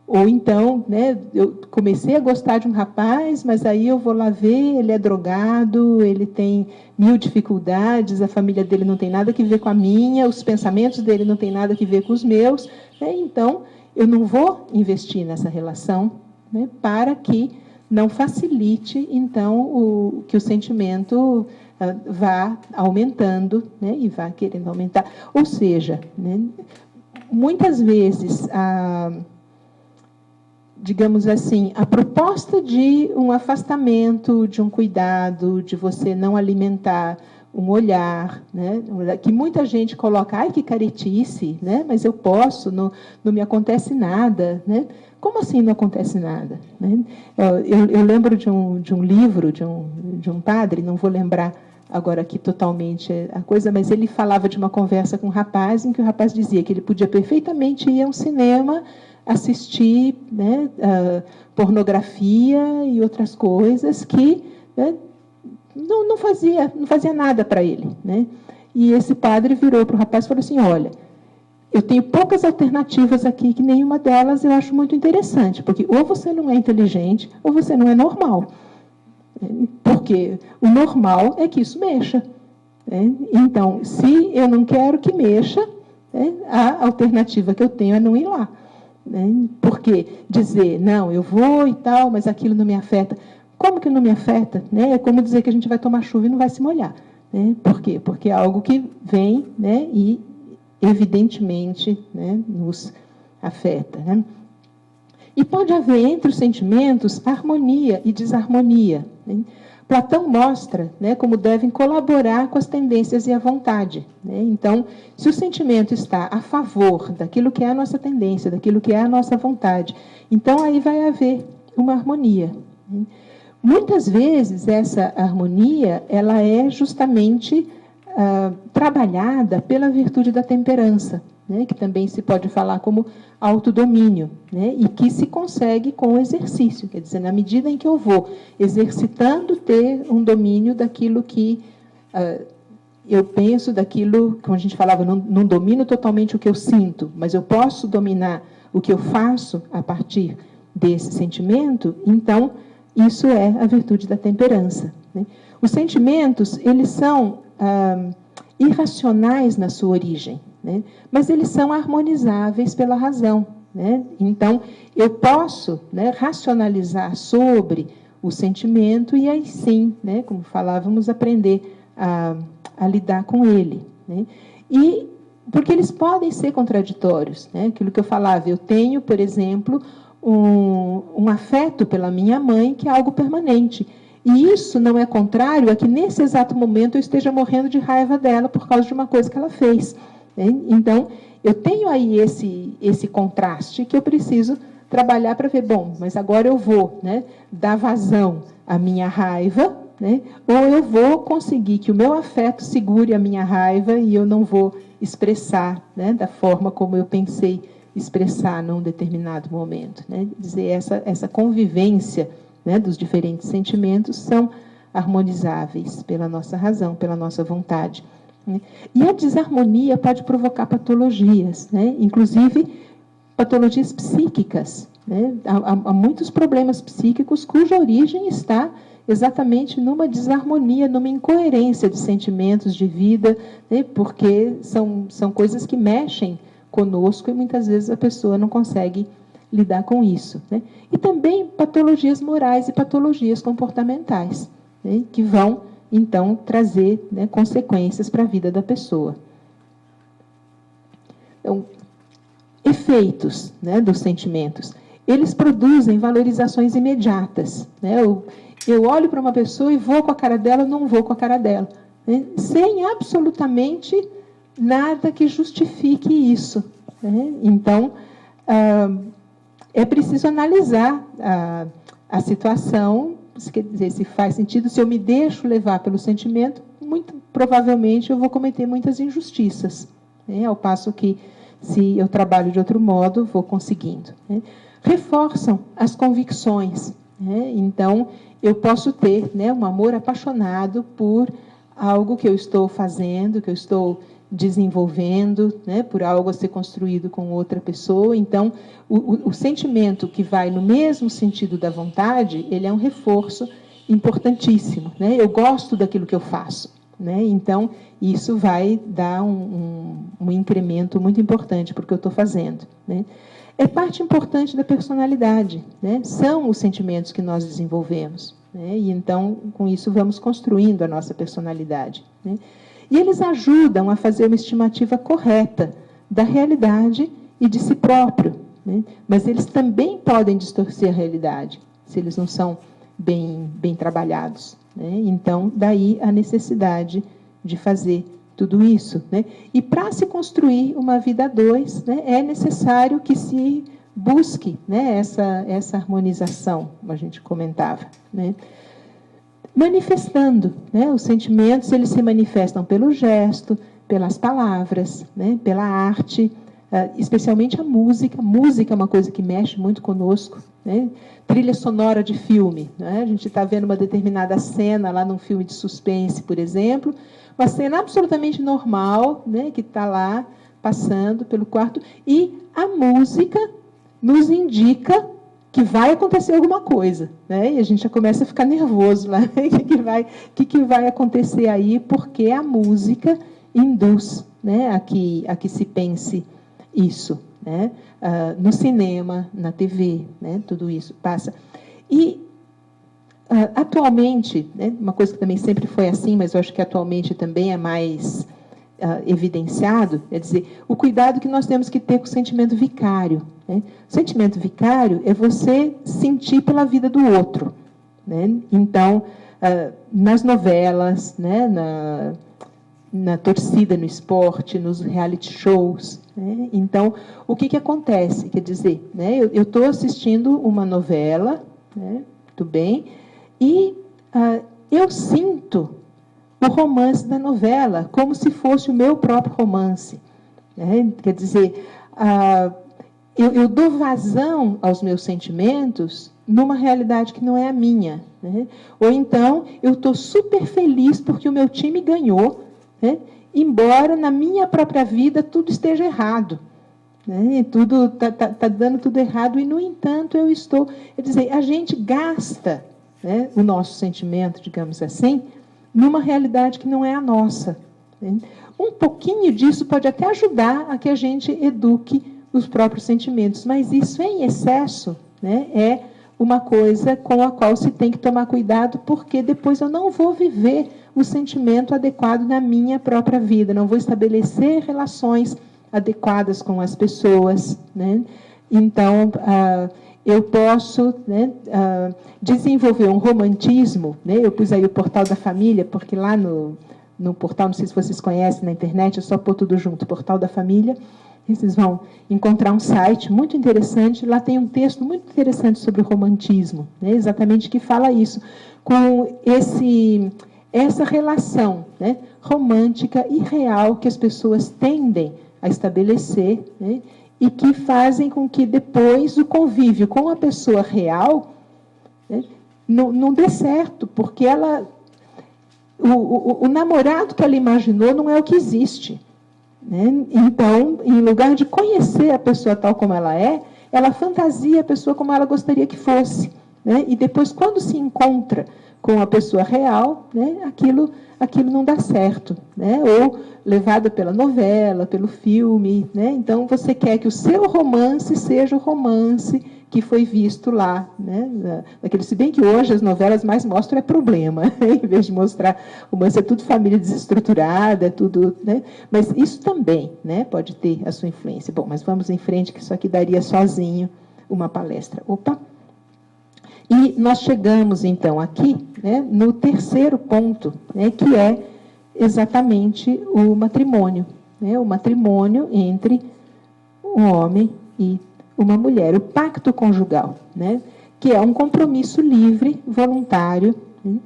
ou então, né, eu comecei a gostar de um rapaz, mas aí eu vou lá ver, ele é drogado, ele tem 1000 dificuldades, a família dele não tem nada que ver com a minha, os pensamentos dele não tem nada que ver com os meus, né? Então, eu não vou investir nessa relação, né, para que não facilite, então, que o sentimento vá aumentando, né, e vá querendo aumentar. Ou seja, né, muitas vezes, digamos assim, a proposta de um afastamento, de um cuidado, de você não alimentar um olhar, né, que muita gente coloca, ai, que caretice, né, mas eu posso, não me acontece nada, né? Como assim não acontece nada? Né? Eu lembro de um livro de um padre, não vou lembrar agora aqui totalmente a coisa, mas ele falava de uma conversa com um rapaz, em que o rapaz dizia que ele podia perfeitamente ir a um cinema, assistir, né, pornografia e outras coisas que, né, não fazia nada para ele, né? E esse padre virou para o rapaz e falou assim, olha, eu tenho poucas alternativas aqui, que nenhuma delas eu acho muito interessante, porque ou você não é inteligente, ou você não é normal. Porque o normal é que isso mexa. Né? Então, se eu não quero que mexa, né, a alternativa que eu tenho é não ir lá. Né? Porque dizer, não, eu vou e tal, mas aquilo não me afeta. Como que não me afeta? Né? É como dizer que a gente vai tomar chuva e não vai se molhar. Né? Por quê? Porque é algo que vem, né, e evidentemente, né, nos afeta. Né? E pode haver entre os sentimentos harmonia e desarmonia. Né? Platão mostra, né, como devem colaborar com as tendências e a vontade. Né? Então, se o sentimento está a favor daquilo que é a nossa tendência, daquilo que é a nossa vontade, então aí vai haver uma harmonia. Né? Muitas vezes essa harmonia ela é justamente trabalhada pela virtude da temperança, né, que também se pode falar como autodomínio, né, e que se consegue com o exercício, quer dizer, na medida em que eu vou exercitando ter um domínio daquilo que eu penso, daquilo, como a gente falava, não domino totalmente o que eu sinto, mas eu posso dominar o que eu faço a partir desse sentimento, então, isso é a virtude da temperança. Né. Os sentimentos, eles são irracionais na sua origem, né? Mas eles são harmonizáveis pela razão. Né? Então, eu posso, né, racionalizar sobre o sentimento e aí sim, né, como falávamos, aprender a lidar com ele. Né? E porque eles podem ser contraditórios. Né? Aquilo que eu falava, eu tenho, por exemplo, um afeto pela minha mãe que é algo permanente. E isso não é contrário a que, nesse exato momento, eu esteja morrendo de raiva dela por causa de uma coisa que ela fez. Né? Então, eu tenho aí esse contraste que eu preciso trabalhar para ver, bom, mas agora eu vou, né, dar vazão à minha raiva, né, ou eu vou conseguir que o meu afeto segure a minha raiva e eu não vou expressar, né, da forma como eu pensei expressar num determinado momento. Né? Dizer, essa convivência, né, dos diferentes sentimentos são harmonizáveis pela nossa razão, pela nossa vontade. Né? E a desarmonia pode provocar patologias, né? Inclusive patologias psíquicas. Né? Há muitos problemas psíquicos cuja origem está exatamente numa desarmonia, numa incoerência de sentimentos, de vida, né? Porque são coisas que mexem conosco e muitas vezes a pessoa não consegue lidar com isso. Né? E também patologias morais e patologias comportamentais, né, que vão, então, trazer, né, consequências para a vida da pessoa. Então, efeitos, né, dos sentimentos. Eles produzem valorizações imediatas. Né? Eu olho para uma pessoa e vou com a cara dela, não vou com a cara dela. Né? Sem absolutamente nada que justifique isso. Né? Então, é preciso analisar a situação, quer dizer, se faz sentido, se eu me deixo levar pelo sentimento, muito provavelmente eu vou cometer muitas injustiças. Né? Ao passo que, Se eu trabalho de outro modo, vou conseguindo, né? Reforçam as convicções, né? Então, eu posso ter, né, um amor apaixonado por algo que eu estou fazendo, que eu estou desenvolvendo, né, por algo a ser construído com outra pessoa. Então, o sentimento que vai no mesmo sentido da vontade, ele é um reforço importantíssimo, né? Eu gosto daquilo que eu faço, né? Então, isso vai dar um incremento muito importante para o que eu estou fazendo, né? É parte importante da personalidade, né? São os sentimentos que nós desenvolvemos, né? E então, com isso, vamos construindo a nossa personalidade, né? E eles ajudam a fazer uma estimativa correta da realidade e de si próprio, né? Mas eles também podem distorcer a realidade, se eles não são bem trabalhados, né? Então, daí a necessidade de fazer tudo isso, né? E para se construir uma vida a dois, né, é necessário que se busque, né, essa harmonização, como a gente comentava, né? Manifestando, né, os sentimentos, eles se manifestam pelo gesto, pelas palavras, né, pela arte, especialmente a música. Música é uma coisa que mexe muito conosco, né? Trilha sonora de filme, né? A gente está vendo uma determinada cena lá num filme de suspense, por exemplo, uma cena absolutamente normal, né, que está lá passando pelo quarto, e a música nos indica que vai acontecer alguma coisa, né? E a gente já começa a ficar nervoso lá. O que vai acontecer aí? Porque a música induz, né, a que se pense isso, né? No cinema, na TV, né? Tudo isso passa. E atualmente, né, uma coisa que também sempre foi assim, mas eu acho que atualmente também é mais evidenciado, é dizer, o cuidado que nós temos que ter com o sentimento vicário, né? O sentimento vicário é você sentir pela vida do outro, né? Então, nas novelas, né, na torcida, no esporte, nos reality shows, né? Então, o que acontece? Quer dizer, né, eu estou assistindo uma novela, né, tudo bem, e eu sinto o romance da novela, como se fosse o meu próprio romance, né? Quer dizer, eu dou vazão aos meus sentimentos numa realidade que não é a minha, né? Ou então, eu estou super feliz porque o meu time ganhou, né? Embora na minha própria vida tudo esteja errado, né? Tudo tá dando tudo errado, e, no entanto, eu estou... Quer dizer, a gente gasta, né, o nosso sentimento, digamos assim, numa realidade que não é a nossa, né? Um pouquinho disso pode até ajudar a que a gente eduque os próprios sentimentos, mas isso em excesso, né, é uma coisa com a qual se tem que tomar cuidado, porque depois eu não vou viver o sentimento adequado na minha própria vida, não vou estabelecer relações adequadas com as pessoas, né? Então, eu posso, né, desenvolver um romantismo, né? Eu pus aí o Portal da Família, porque lá no portal, não sei se vocês conhecem na internet, é só pôr tudo junto, Portal da Família, e vocês vão encontrar um site muito interessante, lá tem um texto muito interessante sobre o romantismo, né? Exatamente, que fala isso, com essa relação, né, romântica e real que as pessoas tendem a estabelecer, né, e que fazem com que depois o convívio com a pessoa real, né, não dê certo, porque o namorado que ela imaginou não é o que existe, né? Então, em lugar de conhecer a pessoa tal como ela é, ela fantasia a pessoa como ela gostaria que fosse, né? E depois, quando se encontra com a pessoa real, né, aquilo não dá certo, né? Ou levada pela novela, pelo filme, né? Então, você quer que o seu romance seja o romance que foi visto lá, né? Se bem que hoje as novelas mais mostram problema, né? Em vez de mostrar romance, é tudo família desestruturada, é tudo, né? Mas isso também, né, pode ter a sua influência. Bom, mas vamos em frente, que isso aqui daria sozinho uma palestra. Opa! E nós chegamos, então, aqui, né, no terceiro ponto, né, que é exatamente o matrimônio, né, o matrimônio entre um homem e uma mulher, o pacto conjugal, né, que é um compromisso livre, voluntário, né,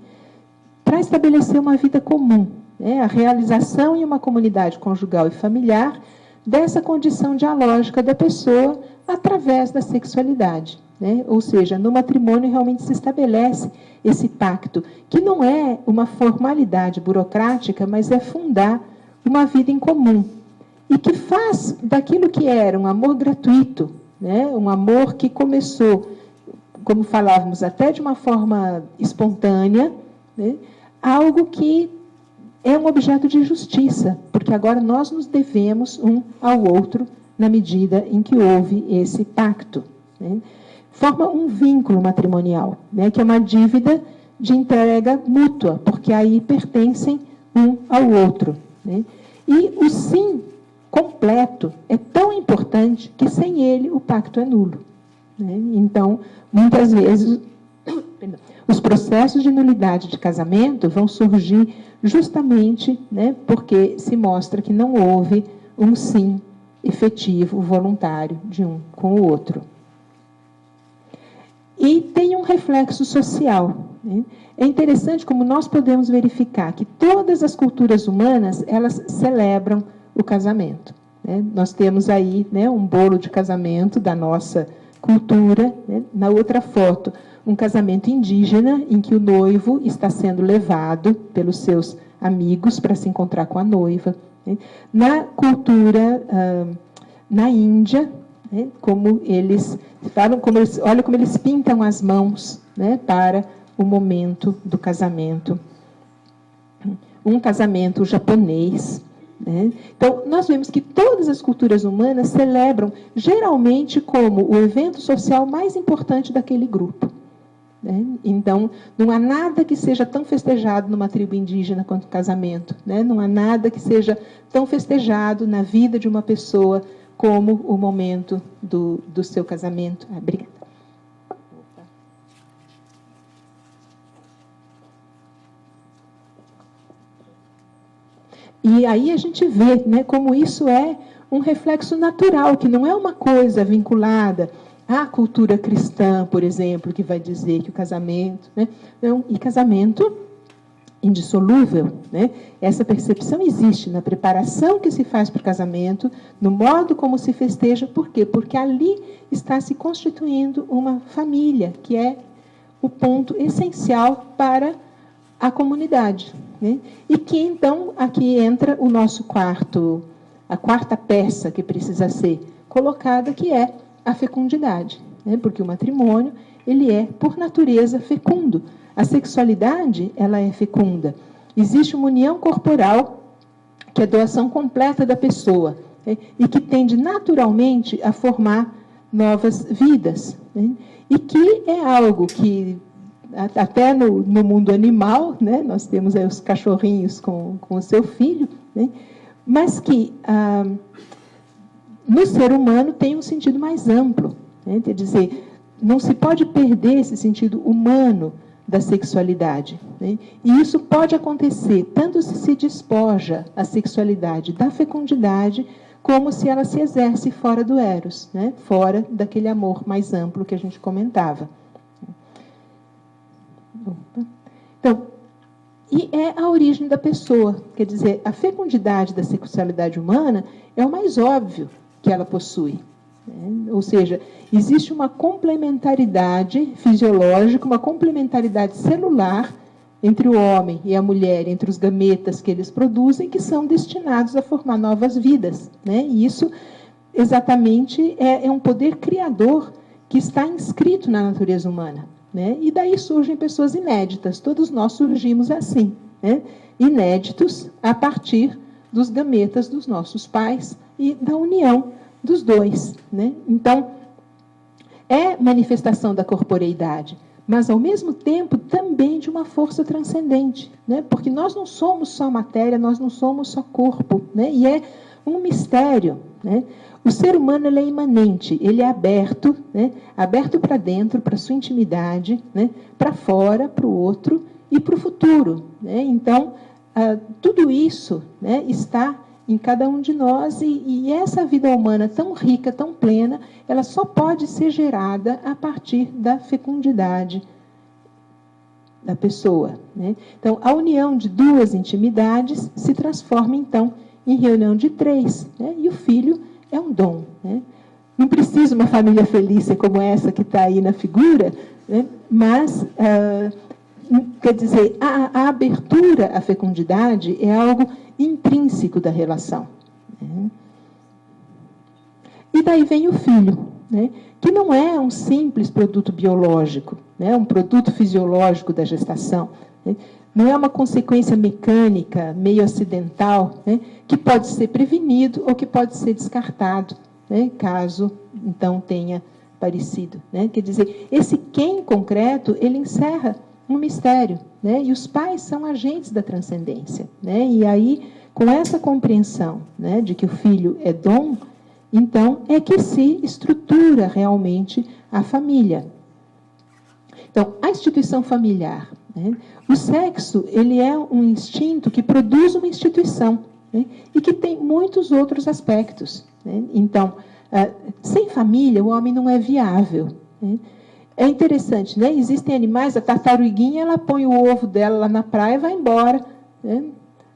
para estabelecer uma vida comum, né, a realização em uma comunidade conjugal e familiar dessa condição dialógica da pessoa através da sexualidade, né? Ou seja, no matrimônio realmente se estabelece esse pacto, que não é uma formalidade burocrática, mas é fundar uma vida em comum, e que faz daquilo que era um amor gratuito, né? Um amor que começou, como falávamos, até de uma forma espontânea, né? Algo que é um objeto de justiça, porque agora nós nos devemos um ao outro na medida em que houve esse pacto, né? Forma um vínculo matrimonial, né? Que é uma dívida de entrega mútua, porque aí pertencem um ao outro, né? E o sim completo é tão importante que sem ele o pacto é nulo, né? Então, muitas vezes, os processos de nulidade de casamento vão surgir justamente, né, porque se mostra que não houve um sim efetivo, voluntário, de um com o outro. E tem um reflexo social, né? É interessante como nós podemos verificar que todas as culturas humanas, elas celebram o casamento, né? Nós temos aí, né, um bolo de casamento da nossa cultura, né? Na outra foto, um casamento indígena, em que o noivo está sendo levado pelos seus amigos para se encontrar com a noiva, né? Na cultura, na Índia, né, como eles falam, olha como eles pintam as mãos, né, para o momento do casamento. Um casamento japonês, né? Então, nós vemos que todas as culturas humanas celebram, geralmente, como o evento social mais importante daquele grupo, né? Então, não há nada que seja tão festejado numa tribo indígena quanto o casamento, né? Não há nada que seja tão festejado na vida de uma pessoa como o momento do seu casamento. Obrigada. E aí a gente vê, né, como isso é um reflexo natural, que não é uma coisa vinculada à cultura cristã, por exemplo, que vai dizer que o casamento, né, não, e casamento indissolúvel, né? Essa percepção existe na preparação que se faz para o casamento, no modo como se festeja. Por quê? Porque ali está se constituindo uma família, que é o ponto essencial para a comunidade, né? E que, então, aqui entra o nosso a quarta peça que precisa ser colocada, que é a fecundidade, né? Porque o matrimônio, ele é, por natureza, fecundo. A sexualidade, ela é fecunda. Existe uma união corporal, que é a doação completa da pessoa, né? E que tende naturalmente a formar novas vidas, né? E que é algo que, até no mundo animal, né? Nós temos aí os cachorrinhos com o seu filho, né? Mas que no ser humano tem um sentido mais amplo, né? Quer dizer, não se pode perder esse sentido humano da sexualidade, né? E isso pode acontecer tanto se despoja a sexualidade da fecundidade, como se ela se exerce fora do eros, né? Fora daquele amor mais amplo que a gente comentava. Então, e é a origem da pessoa, quer dizer, a fecundidade da sexualidade humana é o mais óbvio que ela possui, né? Ou seja, existe uma complementaridade fisiológica, uma complementaridade celular entre o homem e a mulher, entre os gametas que eles produzem, que são destinados a formar novas vidas, né? E isso exatamente é um poder criador que está inscrito na natureza humana, né? E daí surgem pessoas inéditas. Todos nós surgimos assim, né? Inéditos a partir dos gametas dos nossos pais e da união dos dois, né? Então, é manifestação da corporeidade, mas, ao mesmo tempo, também de uma força transcendente, né? Porque nós não somos só matéria, nós não somos só corpo, né? E é um mistério, né? O ser humano, ele é imanente, ele é aberto, né? Aberto para dentro, para a sua intimidade, né? Para fora, para o outro e para o futuro, né? Então, tudo isso, né, está em cada um de nós, e essa vida humana tão rica, tão plena, ela só pode ser gerada a partir da fecundidade da pessoa, né? Então, a união de duas intimidades se transforma, então, em reunião de 3, né? E o filho é um dom, né? Não precisa uma família feliz ser como essa que está aí na figura, né? Mas, quer dizer, a abertura à fecundidade é algo intrínseco da relação, né? E daí vem o filho, né? Que não é um simples produto biológico, né? Um produto fisiológico da gestação, né? Não é uma consequência mecânica, meio acidental, né? Que pode ser prevenido ou que pode ser descartado, né? Caso, então, tenha aparecido, né? Quer dizer, esse quem concreto, ele encerra um mistério, né? E os pais são agentes da transcendência, né? E aí, com essa compreensão, né, de que o filho é dom, então, é que se estrutura realmente a família. Então, a instituição familiar, né? O sexo, ele é um instinto que produz uma instituição, né? E que tem muitos outros aspectos, né? Então, sem família, o homem não é viável, né? É interessante, né? Existem animais, a tartaruguinha, ela põe o ovo dela lá na praia e vai embora, né?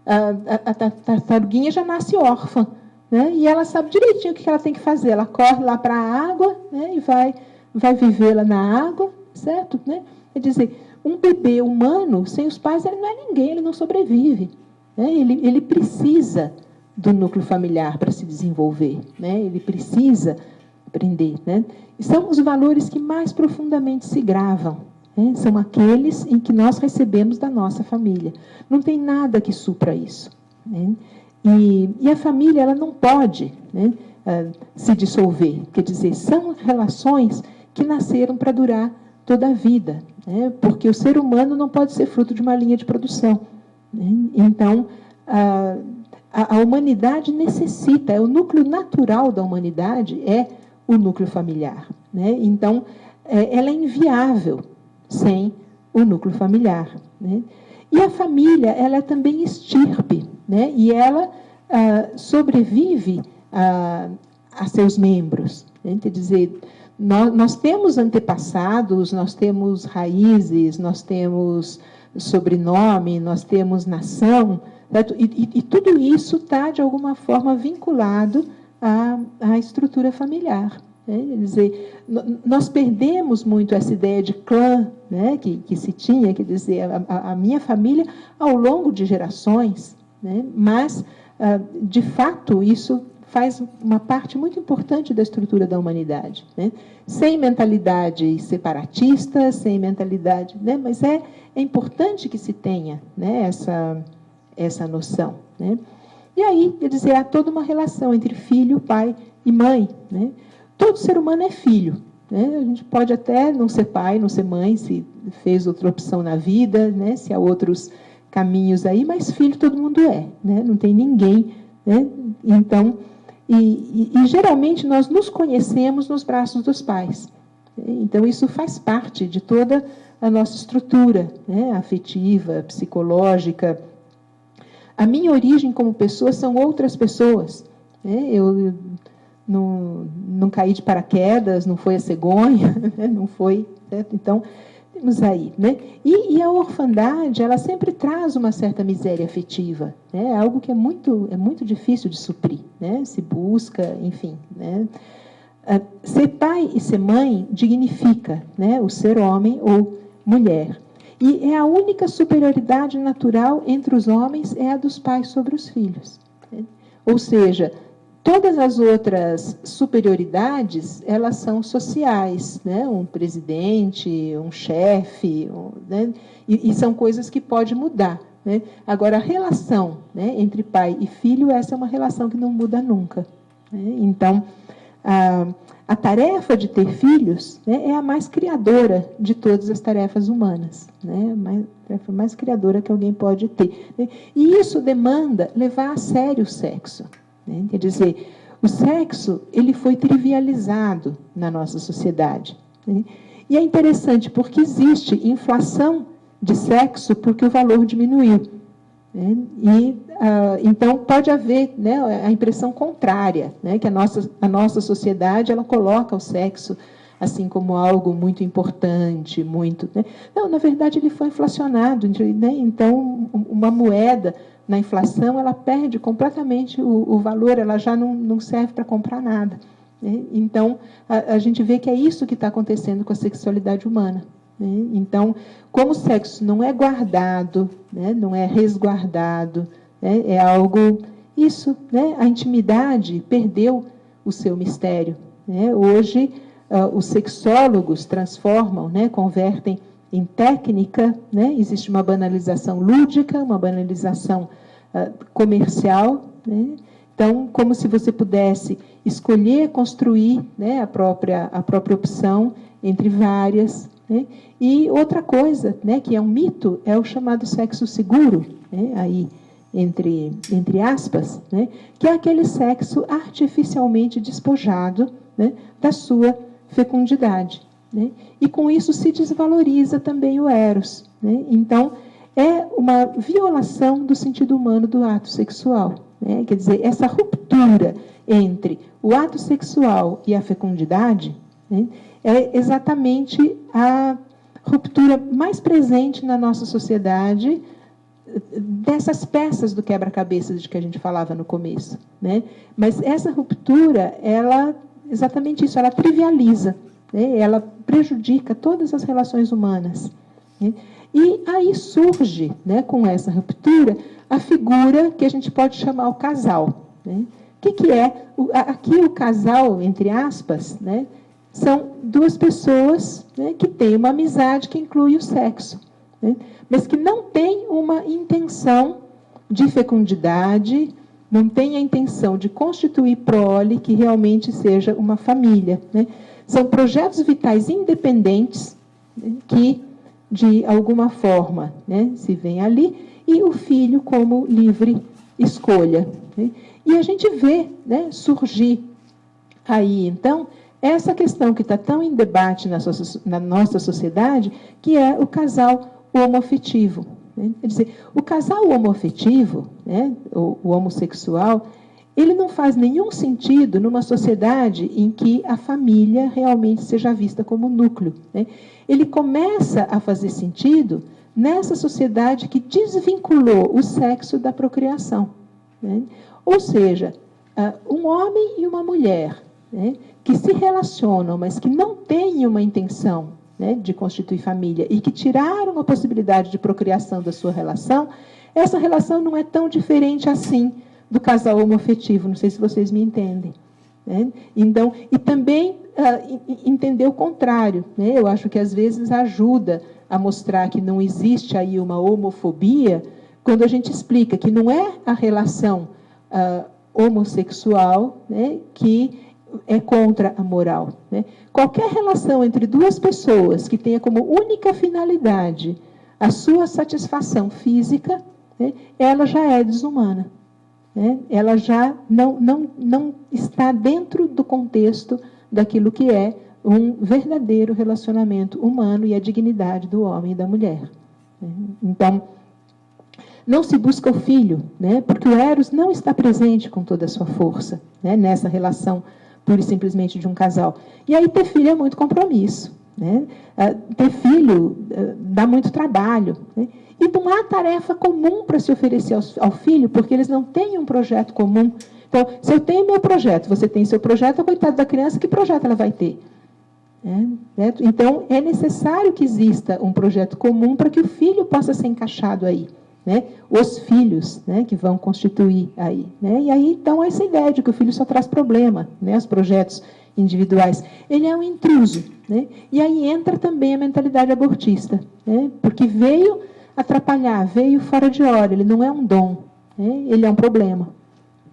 A tartaruguinha já nasce órfã, né? E ela sabe direitinho o que ela tem que fazer. Ela corre lá para a água, né? E vai viver lá na água, certo? Né? Quer dizer, um bebê humano, sem os pais, ele não é ninguém, ele não sobrevive, né? Ele precisa do núcleo familiar para se desenvolver, né? Ele precisa aprender, né? E são os valores que mais profundamente se gravam, né? São aqueles em que nós recebemos da nossa família. Não tem nada que supra isso, né? E a família, ela não pode, né, se dissolver. Quer dizer, são relações que nasceram para durar toda a vida, né? Porque o ser humano não pode ser fruto de uma linha de produção, né? Então, a humanidade necessita, o núcleo natural da humanidade é o núcleo familiar, né? Então, ela é inviável sem o núcleo familiar, né? E a família, ela é também estirpe, né? E ela sobrevive a seus membros, né? Quer dizer, nós temos antepassados, nós temos raízes, nós temos sobrenome, nós temos nação, certo? E tudo isso está, de alguma forma, vinculado à estrutura familiar, né? Quer dizer, nós perdemos muito essa ideia de clã, né, que se tinha, quer dizer, a minha família ao longo de gerações, né? Mas, de fato, isso faz uma parte muito importante da estrutura da humanidade, né? Sem mentalidade separatista, sem mentalidade, né? Mas é importante que se tenha, né, essa noção, né? E aí, quer dizer, há toda uma relação entre filho, pai e mãe, né? Todo ser humano é filho, né? A gente pode até não ser pai, não ser mãe, se fez outra opção na vida, né? Se há outros caminhos aí, mas filho todo mundo é, né? Não tem ninguém, né? Então, e geralmente nós nos conhecemos nos braços dos pais, né? Então, isso faz parte de toda a nossa estrutura, né? Afetiva, psicológica. A minha origem como pessoa são outras pessoas, né? Eu não caí de paraquedas, não foi a cegonha, né? Não foi, certo? Então, temos aí, né? E a orfandade, ela sempre traz uma certa miséria afetiva, né? É algo que é muito difícil de suprir, né? Se busca, enfim, né? Ser pai e ser mãe dignifica, né, o ser homem ou mulher. E é a única superioridade natural entre os homens é a dos pais sobre os filhos, né? Ou seja, todas as outras superioridades, elas são sociais, né? Um presidente, um chefe, né? E são coisas que podem mudar, né? Agora, a relação, né, entre pai e filho, essa é uma relação que não muda nunca, né? Então, a tarefa de ter filhos, né, é a mais criadora de todas as tarefas humanas, né? A tarefa mais criadora que alguém pode ter, né? E isso demanda levar a sério o sexo, né? Quer dizer, o sexo, ele foi trivializado na nossa sociedade, né? E é interessante porque existe inflação de sexo porque o valor diminuiu, né? E então pode haver, né, a impressão contrária, né, que a nossa sociedade ela coloca o sexo assim como algo muito importante, muito, né? Não, na verdade ele foi inflacionado, né? Então uma moeda na inflação, ela perde completamente o valor, ela já não serve para comprar nada. Né? Então, a gente vê que é isso que está acontecendo com a sexualidade humana. Né? Então, como o sexo não é guardado, né? Não é resguardado, né? É algo... Isso, né? A intimidade perdeu o seu mistério. Né? Hoje, os sexólogos transformam, né? Convertem em técnica, né? Existe uma banalização lúdica, uma banalização comercial. Né? Então, como se você pudesse escolher construir, né? a própria opção entre várias. Né? E outra coisa, né? Que é um mito, é o chamado sexo seguro, né? Aí, entre aspas, né? Que é aquele sexo artificialmente despojado, né? Da sua fecundidade. Né? E com isso se desvaloriza também o eros. Né? Então, é uma violação do sentido humano do ato sexual. Né? Quer dizer, essa ruptura entre o ato sexual e a fecundidade, né? É exatamente a ruptura mais presente na nossa sociedade dessas peças do quebra-cabeças de que a gente falava no começo. Né? Mas essa ruptura, ela, exatamente isso, ela trivializa, né? Ela prejudica todas as relações humanas. Né? E aí surge, né, com essa ruptura, a figura que a gente pode chamar o casal. Né? O que é? Aqui o casal, entre aspas, né, são duas pessoas, né, que têm uma amizade que inclui o sexo. Né? Mas que não tem uma intenção de fecundidade, não tem a intenção de constituir prole que realmente seja uma família. Né? São projetos vitais independentes, né, que, de alguma forma, né, se vêem ali, e o filho como livre escolha. Né? E a gente vê, né, surgir aí, então, essa questão que está tão em debate na nossa sociedade, que é o casal homoafetivo. Né? Quer dizer, o casal homoafetivo, né, o homossexual, ele não faz nenhum sentido numa sociedade em que a família realmente seja vista como núcleo. Né? Ele começa a fazer sentido nessa sociedade que desvinculou o sexo da procriação. Né? Ou seja, um homem e uma mulher, né, que se relacionam, mas que não têm uma intenção, né, de constituir família e que tiraram a possibilidade de procriação da sua relação, essa relação não é tão diferente assim do casal homoafetivo. Não sei se vocês me entendem. Né? Então, e também entender o contrário. Né? Eu acho que às vezes ajuda a mostrar que não existe aí uma homofobia quando a gente explica que não é a relação homossexual, né, que é contra a moral. Né? Qualquer relação entre duas pessoas que tenha como única finalidade a sua satisfação física, né, ela já é desumana. Né? Ela já não está dentro do contexto daquilo que é um verdadeiro relacionamento humano e a dignidade do homem e da mulher. Né? Então, não se busca o filho, né? Porque o eros não está presente com toda a sua força, né, nessa relação pura e simplesmente de um casal. E aí ter filho é muito compromisso. Né? Ter filho dá muito trabalho. Né? E não há tarefa comum para se oferecer ao filho, porque eles não têm um projeto comum. Então, se eu tenho meu projeto, você tem seu projeto, a coitada da criança, que projeto ela vai ter? Né? Então, é necessário que exista um projeto comum para que o filho possa ser encaixado aí. Né? Os filhos, né, que vão constituir aí. Né? E aí, então, essa ideia de que o filho só traz problema, né, os projetos individuais. Ele é um intruso. Né? E aí entra também a mentalidade abortista, né? Porque veio atrapalhar, veio fora de hora, ele não é um dom, né? Ele é um problema.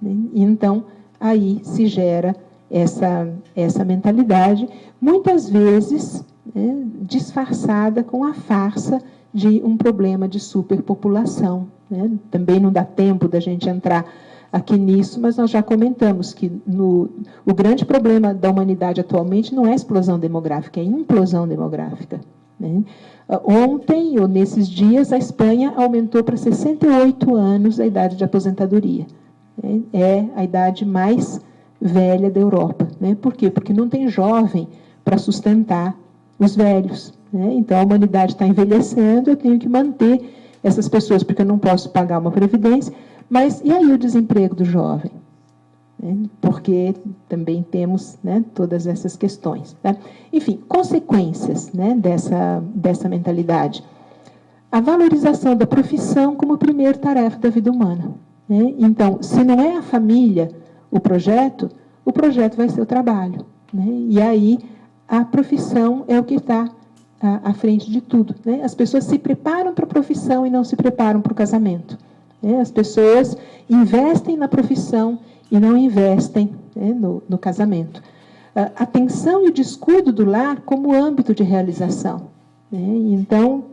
Né? E então, aí se gera essa mentalidade, muitas vezes, né, disfarçada com a farsa de um problema de superpopulação. Né? Também não dá tempo da gente entrar aqui nisso, mas nós já comentamos que o grande problema da humanidade atualmente não é explosão demográfica, é implosão demográfica. Né? Ontem, ou nesses dias, a Espanha aumentou para 68 anos a idade de aposentadoria. Né? É a idade mais velha da Europa. Né? Por quê? Porque não tem jovem para sustentar os velhos. Né? Então, a humanidade está envelhecendo, eu tenho que manter essas pessoas porque eu não posso pagar uma previdência, mas e aí o desemprego do jovem? Porque também temos, né, todas essas questões. Tá? Enfim, consequências, né, dessa mentalidade. A valorização da profissão como primeira tarefa da vida humana. Né? Então, se não é a família o projeto vai ser o trabalho. Né? E aí, a profissão é o que está à frente de tudo. Né? As pessoas se preparam para a profissão e não se preparam para o casamento. Né? As pessoas investem na profissão e não investem, né, no casamento. A atenção e o descuido do lar como âmbito de realização. Né? Então,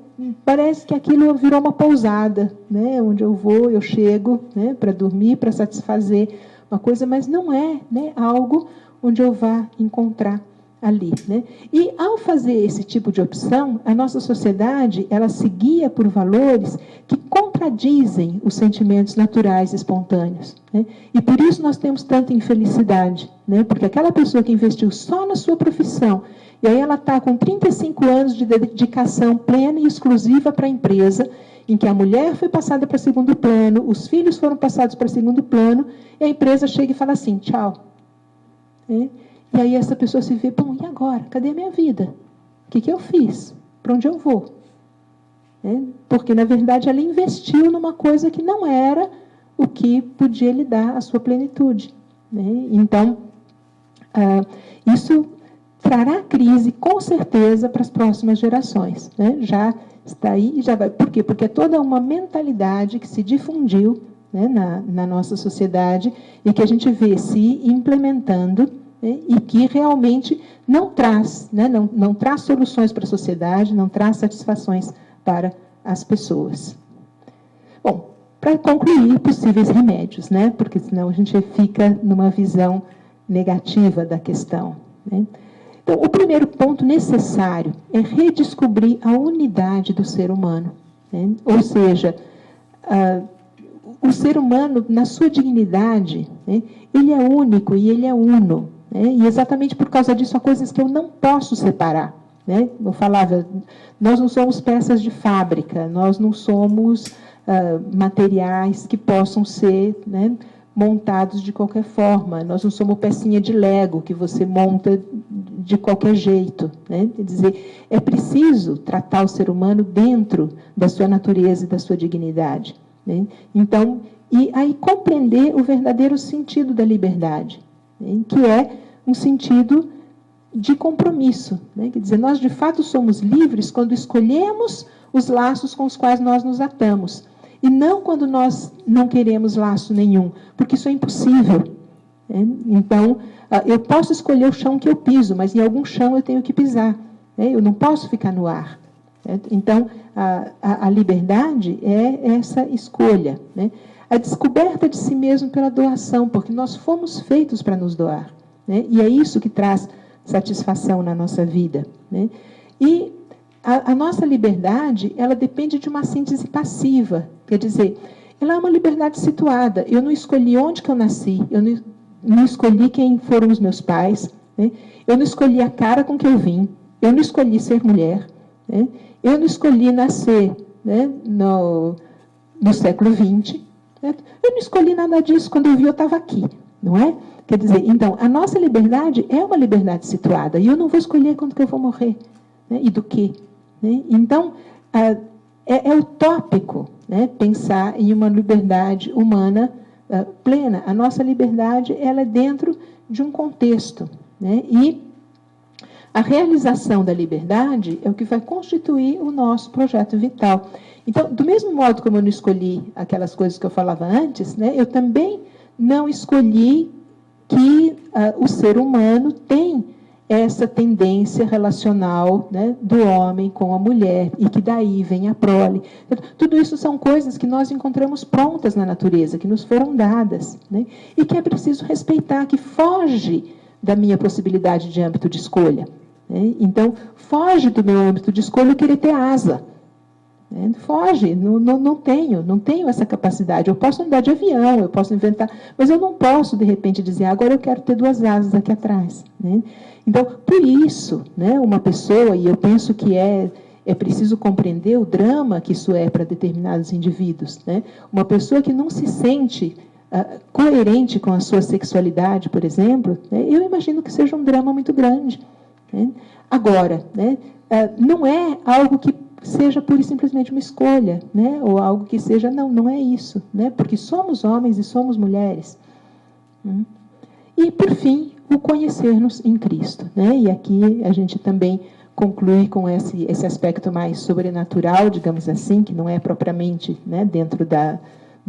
parece que aquilo virou uma pousada, né? Onde eu vou, eu chego, né, para dormir, para satisfazer uma coisa, mas não é, né, algo onde eu vá encontrar ali. Né? E, ao fazer esse tipo de opção, a nossa sociedade ela se guia por valores que contradizem os sentimentos naturais e espontâneos. Né? E por isso nós temos tanta infelicidade, né? Porque aquela pessoa que investiu só na sua profissão, e aí ela está com 35 anos de dedicação plena e exclusiva para a empresa, em que a mulher foi passada para segundo plano, os filhos foram passados para segundo plano, e a empresa chega e fala assim, tchau. Né? E aí essa pessoa se vê, bom, e agora? Cadê a minha vida? O que eu fiz? Para onde eu vou? Porque, na verdade, ela investiu numa coisa que não era o que podia lhe dar a sua plenitude. Né? Então, isso trará crise, com certeza, para as próximas gerações. Né? Já está aí e já vai. Por quê? Porque é toda uma mentalidade que se difundiu, né, na nossa sociedade e que a gente vê se implementando, né, e que realmente não traz, né, não traz soluções para a sociedade, não traz satisfações para as pessoas. Bom, para concluir, possíveis remédios, né, porque senão a gente fica numa visão negativa da questão. Né? Então, o primeiro ponto necessário é redescobrir a unidade do ser humano. Né? Ou seja, o ser humano, na sua dignidade, né, ele é único e ele é uno. Né? E exatamente por causa disso, há coisas que eu não posso separar. Né? Eu falava, nós não somos peças de fábrica, nós não somos materiais que possam ser, né, montados de qualquer forma, nós não somos pecinha de Lego que você monta de qualquer jeito. Né? Quer dizer, é preciso tratar o ser humano dentro da sua natureza e da sua dignidade. Né? Então, e aí compreender o verdadeiro sentido da liberdade, né? Que é um sentido de compromisso. Né? Quer dizer, nós de fato somos livres quando escolhemos os laços com os quais nós nos atamos, e não quando nós não queremos laço nenhum, porque isso é impossível. Né? Então, eu posso escolher o chão que eu piso, mas em algum chão eu tenho que pisar. Né? Eu não posso ficar no ar. Então, a liberdade é essa escolha. Né? A descoberta de si mesmo pela doação, porque nós fomos feitos para nos doar. Né? E é isso que traz satisfação na nossa vida. Né? E a nossa liberdade, ela depende de uma síntese passiva. Quer dizer, ela é uma liberdade situada. Eu não escolhi onde que eu nasci, eu não escolhi quem foram os meus pais, né? Eu não escolhi a cara com que eu vim, eu não escolhi ser mulher, né? Eu não escolhi nascer, né, no século XX. Né? Eu não escolhi nada disso, quando eu vi eu estava aqui, não é? Quer dizer, então, a nossa liberdade é uma liberdade situada, e eu não vou escolher quando que eu vou morrer, né? E do quê? Né? Então, é utópico, né, pensar em uma liberdade humana plena. A nossa liberdade ela é dentro de um contexto. Né? E a realização da liberdade é o que vai constituir o nosso projeto vital. Então, do mesmo modo como eu não escolhi aquelas coisas que eu falava antes, né, eu também não escolhi que o ser humano tem essa tendência relacional, né, do homem com a mulher, e que daí vem a prole. Tudo isso são coisas que nós encontramos prontas na natureza, que nos foram dadas, né, e que é preciso respeitar, que foge da minha possibilidade de âmbito de escolha. Né? Então, foge do meu âmbito de escolha eu querer ter asa. Né? Foge, não tenho essa capacidade. Eu posso andar de avião, eu posso inventar, mas eu não posso, de repente, dizer, agora eu quero ter 2 asas aqui atrás. Né? Então, por isso, né, uma pessoa, e eu penso que é é preciso compreender o drama que isso é para determinados indivíduos, né? Uma pessoa que não se sente coerente com a sua sexualidade, por exemplo, né, eu imagino que seja um drama muito grande, né? Agora, né, não é algo que seja pura e simplesmente uma escolha, né, ou algo que seja, não é isso, né, porque somos homens e somos mulheres. E, por fim, o conhecer-nos em Cristo, né? E aqui a gente também conclui com esse aspecto mais sobrenatural, digamos assim, que não é propriamente, né, dentro da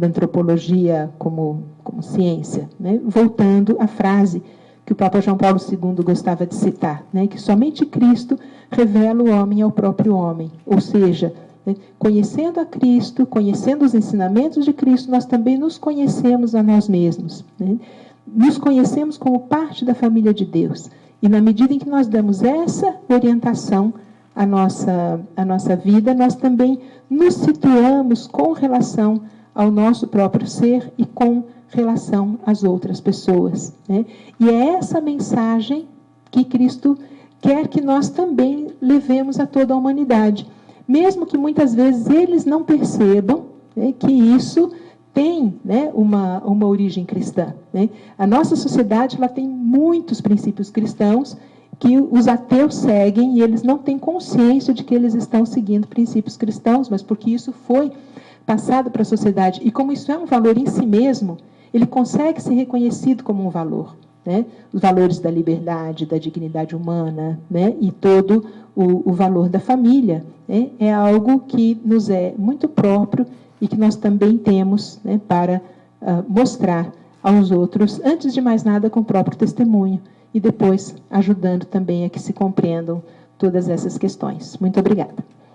antropologia como ciência, né? Voltando à frase que o Papa João Paulo II gostava de citar, né? Que somente Cristo revela o homem ao próprio homem, ou seja, né, conhecendo a Cristo, conhecendo os ensinamentos de Cristo, nós também nos conhecemos a nós mesmos, né? Nos conhecemos como parte da família de Deus, e na medida em que nós damos essa orientação à nossa vida, nós também nos situamos com relação ao nosso próprio ser e com relação às outras pessoas, né? E é essa mensagem que Cristo quer que nós também levemos a toda a humanidade, mesmo que muitas vezes eles não percebam, né, que isso tem, né, uma origem cristã, né? A nossa sociedade ela tem muitos princípios cristãos que os ateus seguem e eles não têm consciência de que eles estão seguindo princípios cristãos, mas porque isso foi passado para a sociedade. E como isso é um valor em si mesmo, ele consegue ser reconhecido como um valor, né? Os valores da liberdade, da dignidade humana, né? E todo o valor da família, né? É algo que nos é muito próprio e que nós também temos, né, para mostrar aos outros, antes de mais nada, com o próprio testemunho, e depois ajudando também a que se compreendam todas essas questões. Muito obrigada.